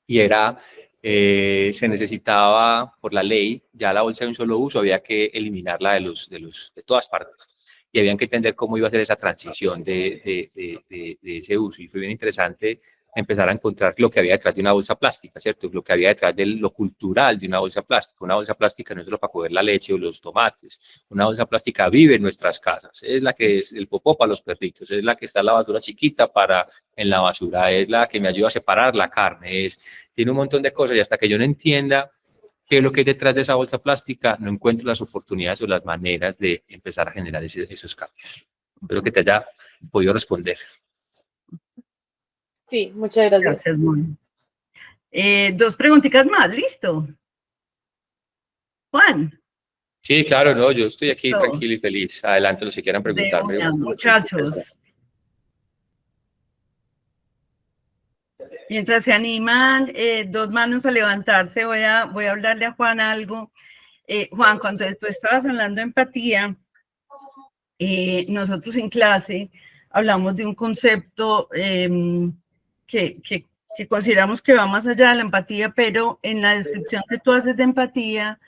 y era, se necesitaba por la ley, ya la bolsa de un solo uso había que eliminarla de todas partes. Y habían que entender cómo iba a ser esa transición de ese uso. Y fue bien interesante empezar a encontrar lo que había detrás de una bolsa plástica, ¿cierto? Lo que había detrás de lo cultural de una bolsa plástica. Una bolsa plástica no es solo para coger la leche o los tomates. Una bolsa plástica vive en nuestras casas. Es la que es el popó para los perritos, es la que está en la basura chiquita en la basura, es la que me ayuda a separar la carne, tiene un montón de cosas y hasta que yo no entienda qué es lo que hay detrás de esa bolsa plástica, no encuentro las oportunidades o las maneras de empezar a generar esos cambios. Espero que te haya podido responder. Sí, muchas gracias. Gracias, Moni. 2 preguntitas más, ¿listo? Juan. Sí, claro, no, yo estoy aquí tranquilo y feliz. Adelante, los que quieran preguntarme. Muchachos. Mientras se animan 2 manos a levantarse, voy a hablarle a Juan algo. Juan, cuando tú estabas hablando de empatía, nosotros en clase hablamos de un concepto que consideramos que va más allá de la empatía, pero en la descripción que tú haces de empatía,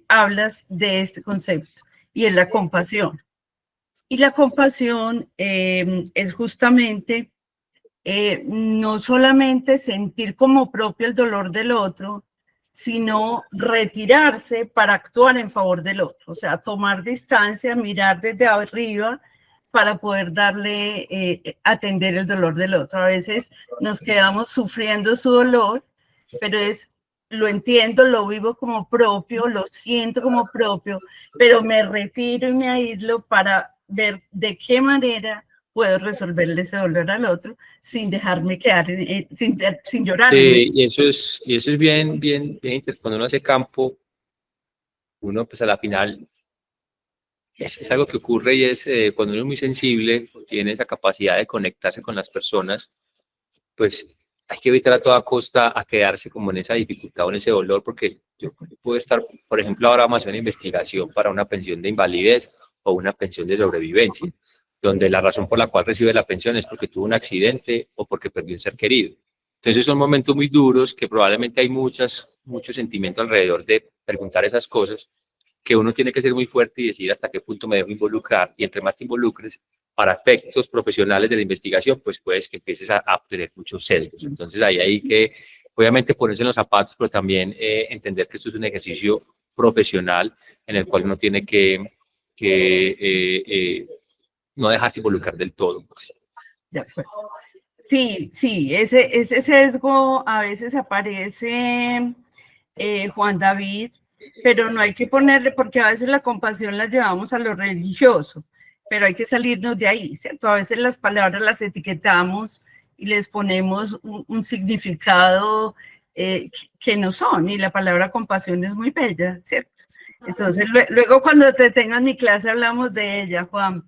hablas de este concepto, y es la compasión. Y la compasión es justamente no solamente sentir como propio el dolor del otro, sino retirarse para actuar en favor del otro, o sea, tomar distancia, mirar desde arriba para poder atender el dolor del otro. A veces nos quedamos sufriendo su dolor, pero lo entiendo, lo vivo como propio, lo siento como propio, pero me retiro y me aíslo para ver de qué manera puedo resolverle ese dolor al otro sin dejarme quedar, sin llorar. Sí, y eso es bien, cuando uno hace campo, uno pues a la final, es algo que ocurre y es cuando uno es muy sensible, tiene esa capacidad de conectarse con las personas, pues hay que evitar a toda costa a quedarse como en esa dificultad o en ese dolor, porque yo puedo estar, por ejemplo, ahora vamos a hacer una investigación para una pensión de invalidez o una pensión de sobrevivencia, donde la razón por la cual recibe la pensión es porque tuvo un accidente o porque perdió un ser querido. Entonces son momentos muy duros que probablemente hay mucho sentimiento alrededor de preguntar esas cosas, que uno tiene que ser muy fuerte y decir hasta qué punto me dejo involucrar, y entre más te involucres para efectos profesionales de la investigación, pues puedes que empieces a obtener muchos sesgos. Entonces ahí hay que, obviamente, ponerse en los zapatos, pero también entender que esto es un ejercicio profesional en el cual uno tiene que no dejarse involucrar del todo. De acuerdo. Sí, ese sesgo a veces aparece, Juan David, pero no hay que ponerle, porque a veces la compasión la llevamos a lo religioso, pero hay que salirnos de ahí, ¿cierto? A veces las palabras las etiquetamos y les ponemos un significado que no son, y la palabra compasión es muy bella, ¿cierto? Entonces, luego cuando te tengas mi clase hablamos de ella, Juan,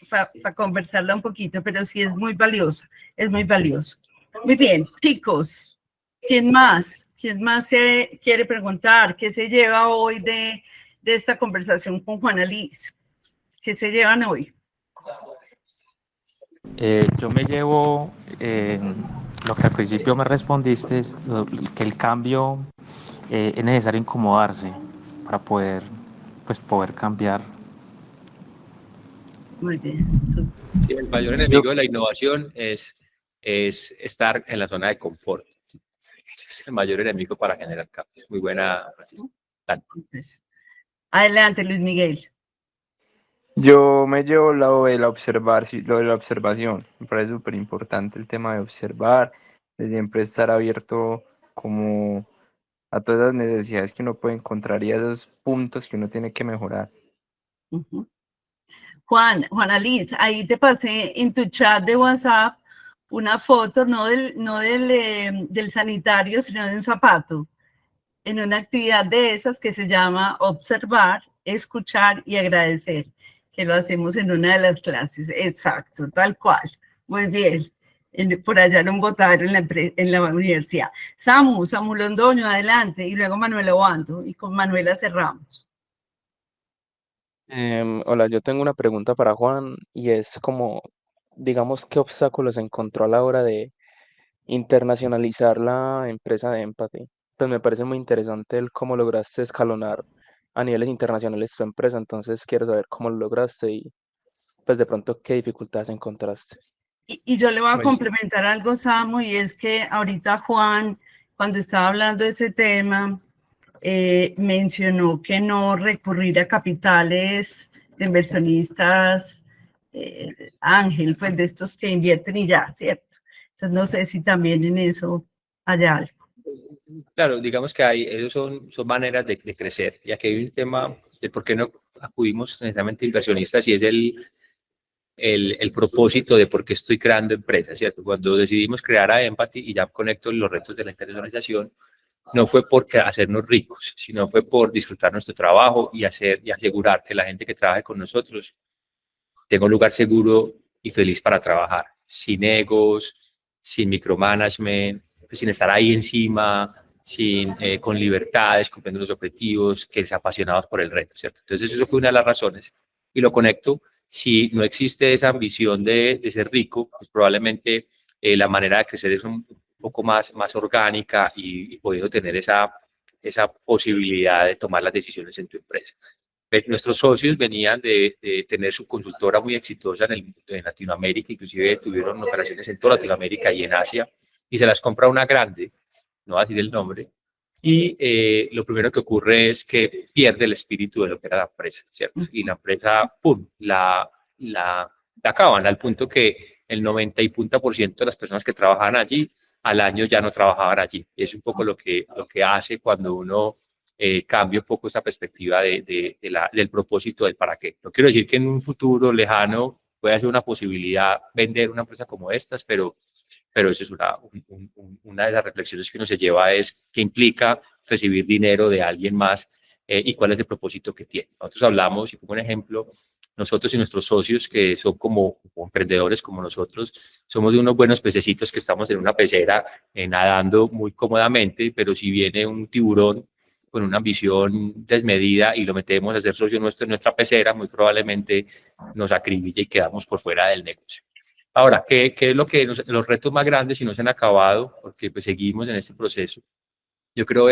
para conversarla un poquito, pero sí es muy valiosa, es muy valioso. Muy bien, chicos, ¿quién más? ¿Quién más se quiere preguntar? ¿Qué se lleva hoy de esta conversación con Juana Liz? ¿Qué se llevan hoy? Yo me llevo lo que al principio me respondiste, que el cambio es necesario incomodarse para poder, pues, poder cambiar. Muy bien. Sí, el mayor enemigo de la innovación es estar en la zona de confort. Ese es el mayor enemigo para generar cambios. Muy buena, Francisco. Adelante, Luis Miguel. Yo me llevo lo de la observación. Me parece súper importante el tema de observar, de siempre estar abierto como a todas las necesidades que uno puede encontrar y a esos puntos que uno tiene que mejorar. Juana Liz, ahí te pasé en tu chat de WhatsApp una foto, no del sanitario, sino de un zapato, en una actividad de esas que se llama observar, escuchar y agradecer, que lo hacemos en una de las clases. Exacto, tal cual. Muy bien. Por allá lo botaron en la universidad. Samu Londoño, adelante, y luego Manuela Obando, y con Manuela cerramos. Hola, yo tengo una pregunta para Juan y es como, digamos, ¿qué obstáculos encontró a la hora de internacionalizar la empresa de Empathy? Pues me parece muy interesante el cómo lograste escalonar a niveles internacionales tu empresa, entonces quiero saber cómo lo lograste y pues de pronto qué dificultades encontraste. Y yo le voy a Bueno. complementar algo, Samu, y es que ahorita Juan, cuando estaba hablando de ese tema, mencionó que no recurrir a capitales de inversionistas ángel, pues de estos que invierten y ya, ¿cierto? Entonces no sé si también en eso hay algo. Claro, digamos que esos son maneras de crecer. Y aquí hay un tema de por qué no acudimos necesariamente a inversionistas y es el propósito de por qué estoy creando empresas, ¿cierto? Cuando decidimos crear a Empathy, y ya conecto los retos de la internacionalización, no fue por hacernos ricos, sino fue por disfrutar nuestro trabajo y asegurar que la gente que trabaje con nosotros tenga un lugar seguro y feliz para trabajar, sin egos, sin micromanagement, pues, sin estar ahí encima, con libertades, cumpliendo los objetivos, que es apasionados por el reto, ¿cierto? Entonces eso fue una de las razones y lo conecto. Si no existe esa ambición de ser rico, pues probablemente la manera de crecer es un poco más orgánica y pudiendo tener esa posibilidad de tomar las decisiones en tu empresa. Nuestros socios venían de tener su consultora muy exitosa en Latinoamérica, inclusive tuvieron operaciones en toda Latinoamérica y en Asia, y se las compra una grande, no voy a decir el nombre, y lo primero que ocurre es que pierde el espíritu de lo que era la empresa, ¿cierto? Y la empresa, ¡pum!, la acaban al punto que el 90% de las personas que trabajaban allí, al año ya no trabajaban allí. Y es un poco lo que hace cuando uno cambia un poco esa perspectiva del propósito del para qué. No quiero decir que en un futuro lejano pueda ser una posibilidad vender una empresa como estas, pero eso es una de las reflexiones que uno se lleva, es qué implica recibir dinero de alguien más y cuál es el propósito que tiene. Nosotros hablamos, y pongo un ejemplo, nosotros y nuestros socios, que son como emprendedores como nosotros, somos de unos buenos pececitos que estamos en una pecera nadando muy cómodamente, pero si viene un tiburón con una ambición desmedida y lo metemos a ser socio nuestro en nuestra pecera, muy probablemente nos acribille y quedamos por fuera del negocio. Ahora, ¿qué es lo que los retos más grandes y no se han acabado? Porque pues seguimos en este proceso. Yo creo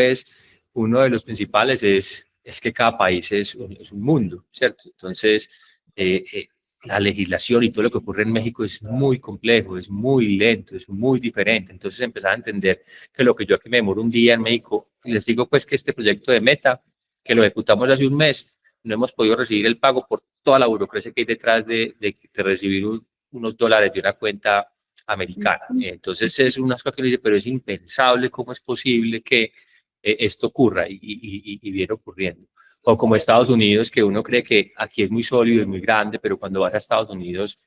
uno de los principales es que cada país es un mundo, ¿cierto? Entonces, la legislación y todo lo que ocurre en México es muy complejo, es muy lento, es muy diferente. Entonces, empezar a entender que lo que yo aquí me demoro un día en México, y les digo pues que este proyecto de Meta, que lo ejecutamos hace un mes, no hemos podido recibir el pago por toda la burocracia que hay detrás de recibir unos dólares de una cuenta americana. Entonces, es una cosa que uno dice, pero es impensable cómo es posible que esto ocurra y viene ocurriendo. O como Estados Unidos, que uno cree que aquí es muy sólido, es muy grande, pero cuando vas a Estados Unidos,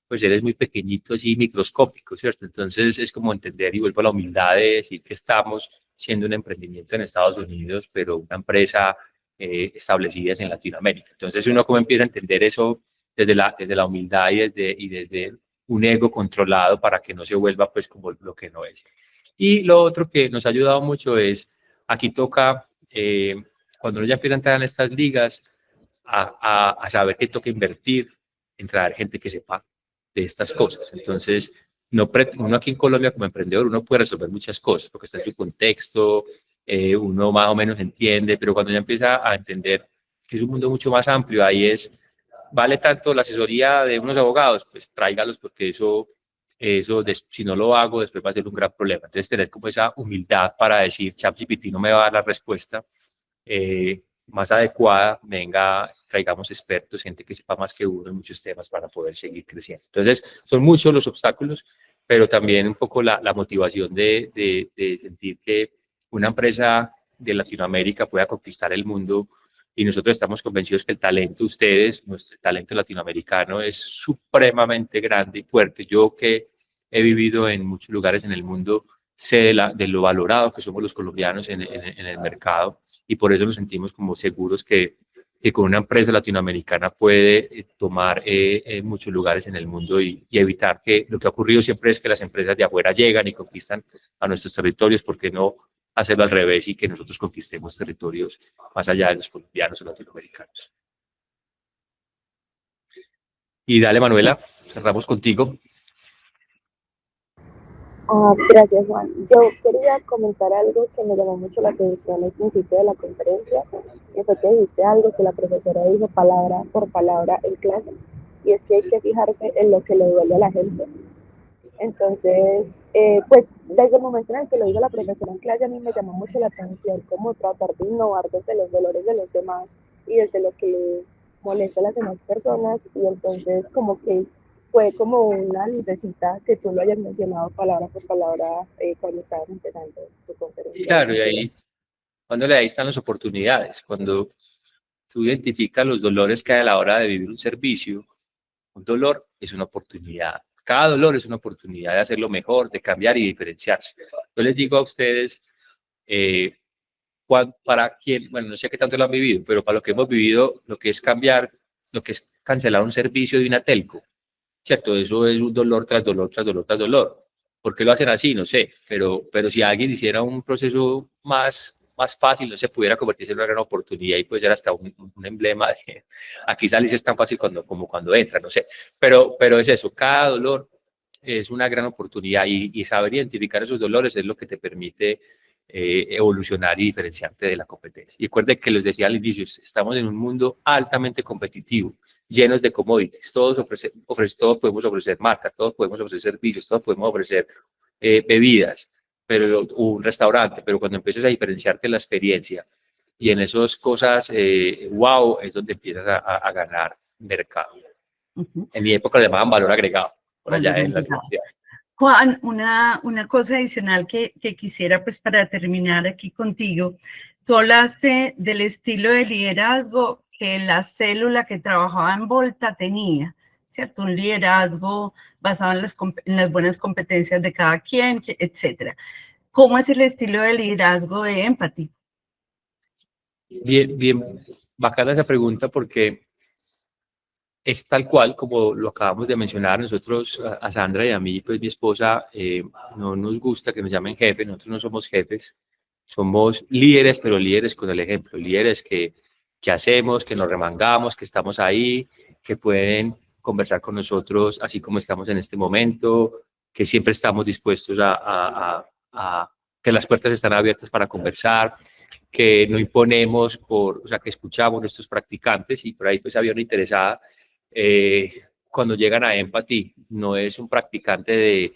pues eres muy pequeñito, así microscópico, ¿cierto? Entonces es como entender, y vuelvo a la humildad de decir que estamos siendo un emprendimiento en Estados Unidos, pero una empresa establecida en Latinoamérica. Entonces uno como empieza a entender eso desde la humildad y desde un ego controlado para que no se vuelva pues como lo que no es. Y lo otro que nos ha ayudado mucho es, aquí toca, cuando uno ya empieza a entrar en estas ligas, a saber que toca invertir en traer gente que sepa de estas cosas. Entonces, uno aquí en Colombia como emprendedor, uno puede resolver muchas cosas porque está en su contexto, uno más o menos entiende, pero cuando ya empieza a entender que es un mundo mucho más amplio, ahí vale tanto la asesoría de unos abogados, pues tráigalos porque eso si no lo hago, después va a ser un gran problema. Entonces, tener como esa humildad para decir, ChatGPT no me va a dar la respuesta más adecuada, venga, traigamos expertos, gente que sepa más que uno en muchos temas para poder seguir creciendo. Entonces, son muchos los obstáculos, pero también un poco la motivación de sentir que una empresa de Latinoamérica pueda conquistar el mundo, y nosotros estamos convencidos que el talento de ustedes, nuestro talento latinoamericano es supremamente grande y fuerte. Yo que he vivido en muchos lugares en el mundo, sé de lo valorado que somos los colombianos en el mercado, y por eso nos sentimos como seguros que con una empresa latinoamericana puede tomar muchos lugares en el mundo y evitar que lo que ha ocurrido siempre es que las empresas de afuera llegan y conquistan a nuestros territorios. ¿Por qué no hacerlo al revés y que nosotros conquistemos territorios más allá de los colombianos o latinoamericanos? Y dale, Manuela, cerramos contigo. Gracias, Juan. Yo quería comentar algo que me llamó mucho la atención al principio de la conferencia, que fue que dijiste algo que la profesora dijo palabra por palabra en clase, y es que hay que fijarse en lo que le duele a la gente. Entonces, pues desde el momento en el que lo dijo la profesora en clase, a mí me llamó mucho la atención cómo tratar de innovar desde los dolores de los demás y desde lo que le molesta a las demás personas, y entonces como que fue como una lucecita que tú lo hayas mencionado palabra por palabra cuando estabas empezando tu conferencia. Claro, y ahí están las oportunidades. Cuando tú identificas los dolores que hay a la hora de vivir un servicio, un dolor es una oportunidad. Cada dolor es una oportunidad de hacerlo mejor, de cambiar y diferenciarse. Yo les digo a ustedes, para quien, bueno, no sé qué tanto lo han vivido, pero para lo que hemos vivido, lo que es cambiar, lo que es cancelar un servicio de una telco, ¿cierto? Eso es un dolor tras dolor, tras dolor, tras dolor. ¿Por qué lo hacen así? No sé, pero si alguien hiciera un proceso más fácil, no se pudiera convertirse en una gran oportunidad y puede ser hasta un emblema de aquí salirse es tan fácil como cuando entra, no sé. Pero es eso, cada dolor es una gran oportunidad, y saber identificar esos dolores es lo que te permite evolucionar y diferenciarte de la competencia. Y recuerden que les decía al inicio, estamos en un mundo altamente competitivo, llenos de commodities. Todos podemos ofrecer marcas, todos podemos ofrecer servicios, todos podemos ofrecer bebidas, pero un restaurante, pero cuando empieces a diferenciarte en la experiencia y en esas cosas, wow, es donde empiezas a ganar mercado. En mi época le llamaban valor agregado, por allá en la universidad. Juan, una cosa adicional que quisiera, pues, para terminar aquí contigo. Tú hablaste del estilo de liderazgo que la célula que trabajaba en Volta tenía, ¿cierto? Un liderazgo basado en las buenas competencias de cada quien, etcétera. ¿Cómo es el estilo de liderazgo de Empathy? Bien bacana esa pregunta, porque es tal cual como lo acabamos de mencionar. Nosotros, a Sandra y a mí, pues mi esposa, no nos gusta que nos llamen jefes. Nosotros no somos jefes, somos líderes, pero líderes con el ejemplo, líderes que hacemos, que nos remangamos, que estamos ahí, que pueden conversar con nosotros así como estamos en este momento, que siempre estamos dispuestos que las puertas están abiertas para conversar, que no imponemos, o sea, que escuchamos a nuestros practicantes. Y por ahí pues había una interesada, cuando llegan a Empathy, no es un practicante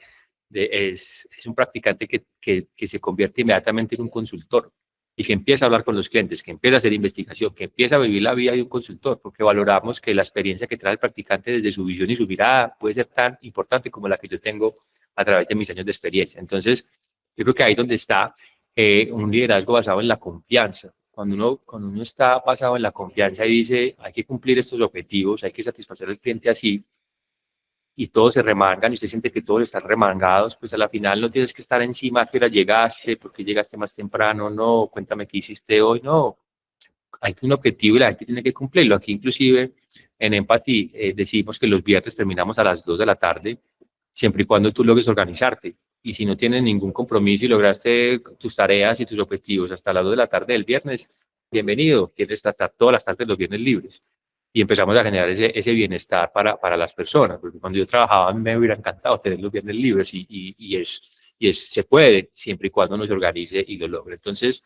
es un practicante que se convierte inmediatamente en un consultor y que empieza a hablar con los clientes, que empieza a hacer investigación, que empieza a vivir la vida de un consultor, porque valoramos que la experiencia que trae el practicante desde su visión y su mirada puede ser tan importante como la que yo tengo a través de mis años de experiencia. Entonces, yo creo que ahí donde está un liderazgo basado en la confianza. Cuando uno está basado en la confianza y dice, hay que cumplir estos objetivos, hay que satisfacer al cliente así, y todos se remangan y usted siente que todos están remangados, pues a la final no tienes que estar encima, ¿a qué hora llegaste? ¿Por qué llegaste más temprano? No, cuéntame qué hiciste hoy. No, hay un objetivo y la gente tiene que cumplirlo. Aquí inclusive en Empathy decimos que los viernes terminamos a las 2 de la tarde, siempre y cuando tú logres organizarte. Y si no tienes ningún compromiso y lograste tus tareas y tus objetivos hasta las 2 de la tarde del viernes, bienvenido, quieres estar todas las tardes los viernes libres. y empezamos a generar ese bienestar para las personas, porque cuando yo trabajaba me hubiera encantado tener los viernes libres se puede, siempre y cuando nos organice y lo logre. Entonces,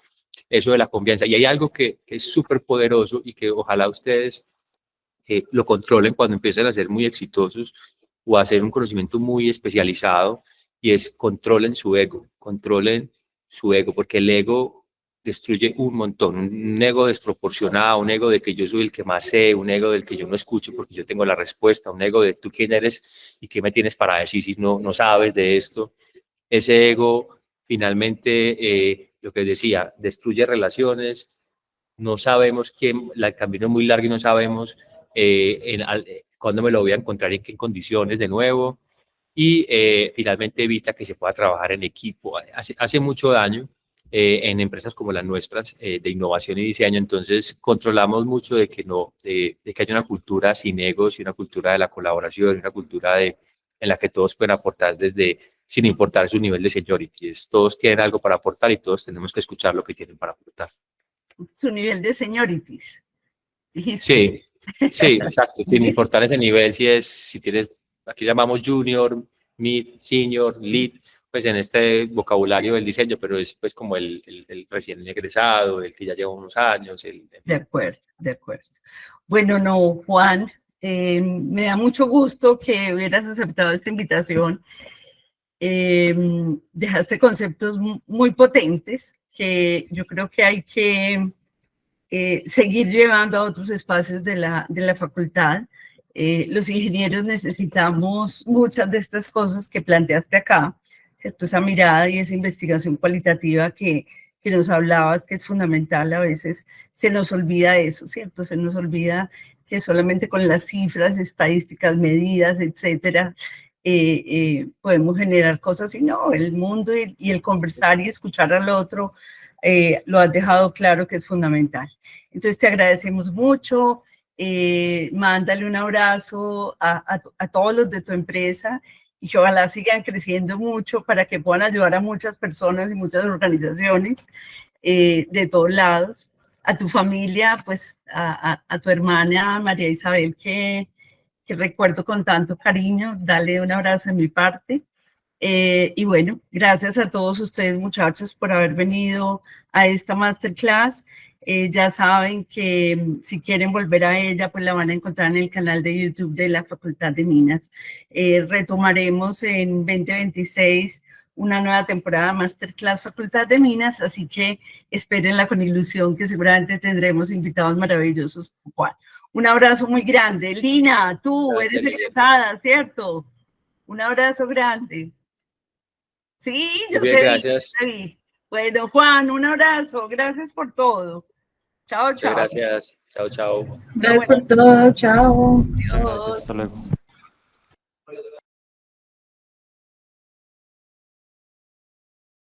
eso de la confianza. Y hay algo que es súper poderoso y que ojalá ustedes lo controlen cuando empiecen a ser muy exitosos o a hacer un conocimiento muy especializado, y es controlen su ego, porque el ego destruye un montón, un ego desproporcionado, un ego de que yo soy el que más sé, un ego del que yo no escucho porque yo tengo la respuesta, un ego de tú quién eres y qué me tienes para decir si no sabes de esto. Ese ego finalmente, lo que decía, destruye relaciones, no sabemos el camino es muy largo y no sabemos cuándo me lo voy a encontrar y en qué condiciones de nuevo, y finalmente evita que se pueda trabajar en equipo. Hace mucho daño en empresas como las nuestras de innovación y diseño. Entonces controlamos mucho de que haya una cultura sin egos y una cultura de la colaboración, una cultura en la que todos pueden aportar sin importar su nivel de seniority. Todos tienen algo para aportar y todos tenemos que escuchar lo que tienen para aportar. Su nivel de seniorities, dijiste. Sí, exacto, sin importar ese nivel, si tienes, aquí llamamos junior, mid, senior, lead, pues en este vocabulario del diseño, pero es pues como el recién egresado, el que ya lleva unos años. De acuerdo. Bueno, no, Juan, me da mucho gusto que hubieras aceptado esta invitación. Dejaste conceptos muy potentes que yo creo que hay que seguir llevando a otros espacios de la facultad. Los ingenieros necesitamos muchas de estas cosas que planteaste acá, ¿cierto? Esa mirada y esa investigación cualitativa que nos hablabas, que es fundamental. A veces se nos olvida eso, ¿cierto? Se nos olvida que solamente con las cifras, estadísticas, medidas, etcétera, podemos generar cosas, y no, el mundo y el conversar y escuchar al otro, lo has dejado claro que es fundamental. Entonces te agradecemos mucho, mándale un abrazo a todos los de tu empresa y que ojalá sigan creciendo mucho para que puedan ayudar a muchas personas y muchas organizaciones de todos lados. A tu familia, pues a tu hermana María Isabel, que recuerdo con tanto cariño, dale un abrazo de mi parte. Y bueno, gracias a todos ustedes, muchachos, por haber venido a esta masterclass. Ya saben que si quieren volver a ella, pues la van a encontrar en el canal de YouTube de la Facultad de Minas. Retomaremos en 2026 una nueva temporada de Masterclass Facultad de Minas, así que espérenla con ilusión, que seguramente tendremos invitados maravillosos. Un abrazo muy grande. Lina, tú Gracias, eres egresada, ¿cierto? Un abrazo grande. Sí, yo Bien, gracias. te vi. Bueno, Juan, un abrazo. Gracias por todo. Chao, Muchas gracias. Chao. Gracias por todo. Chao. Muchas gracias, hasta luego.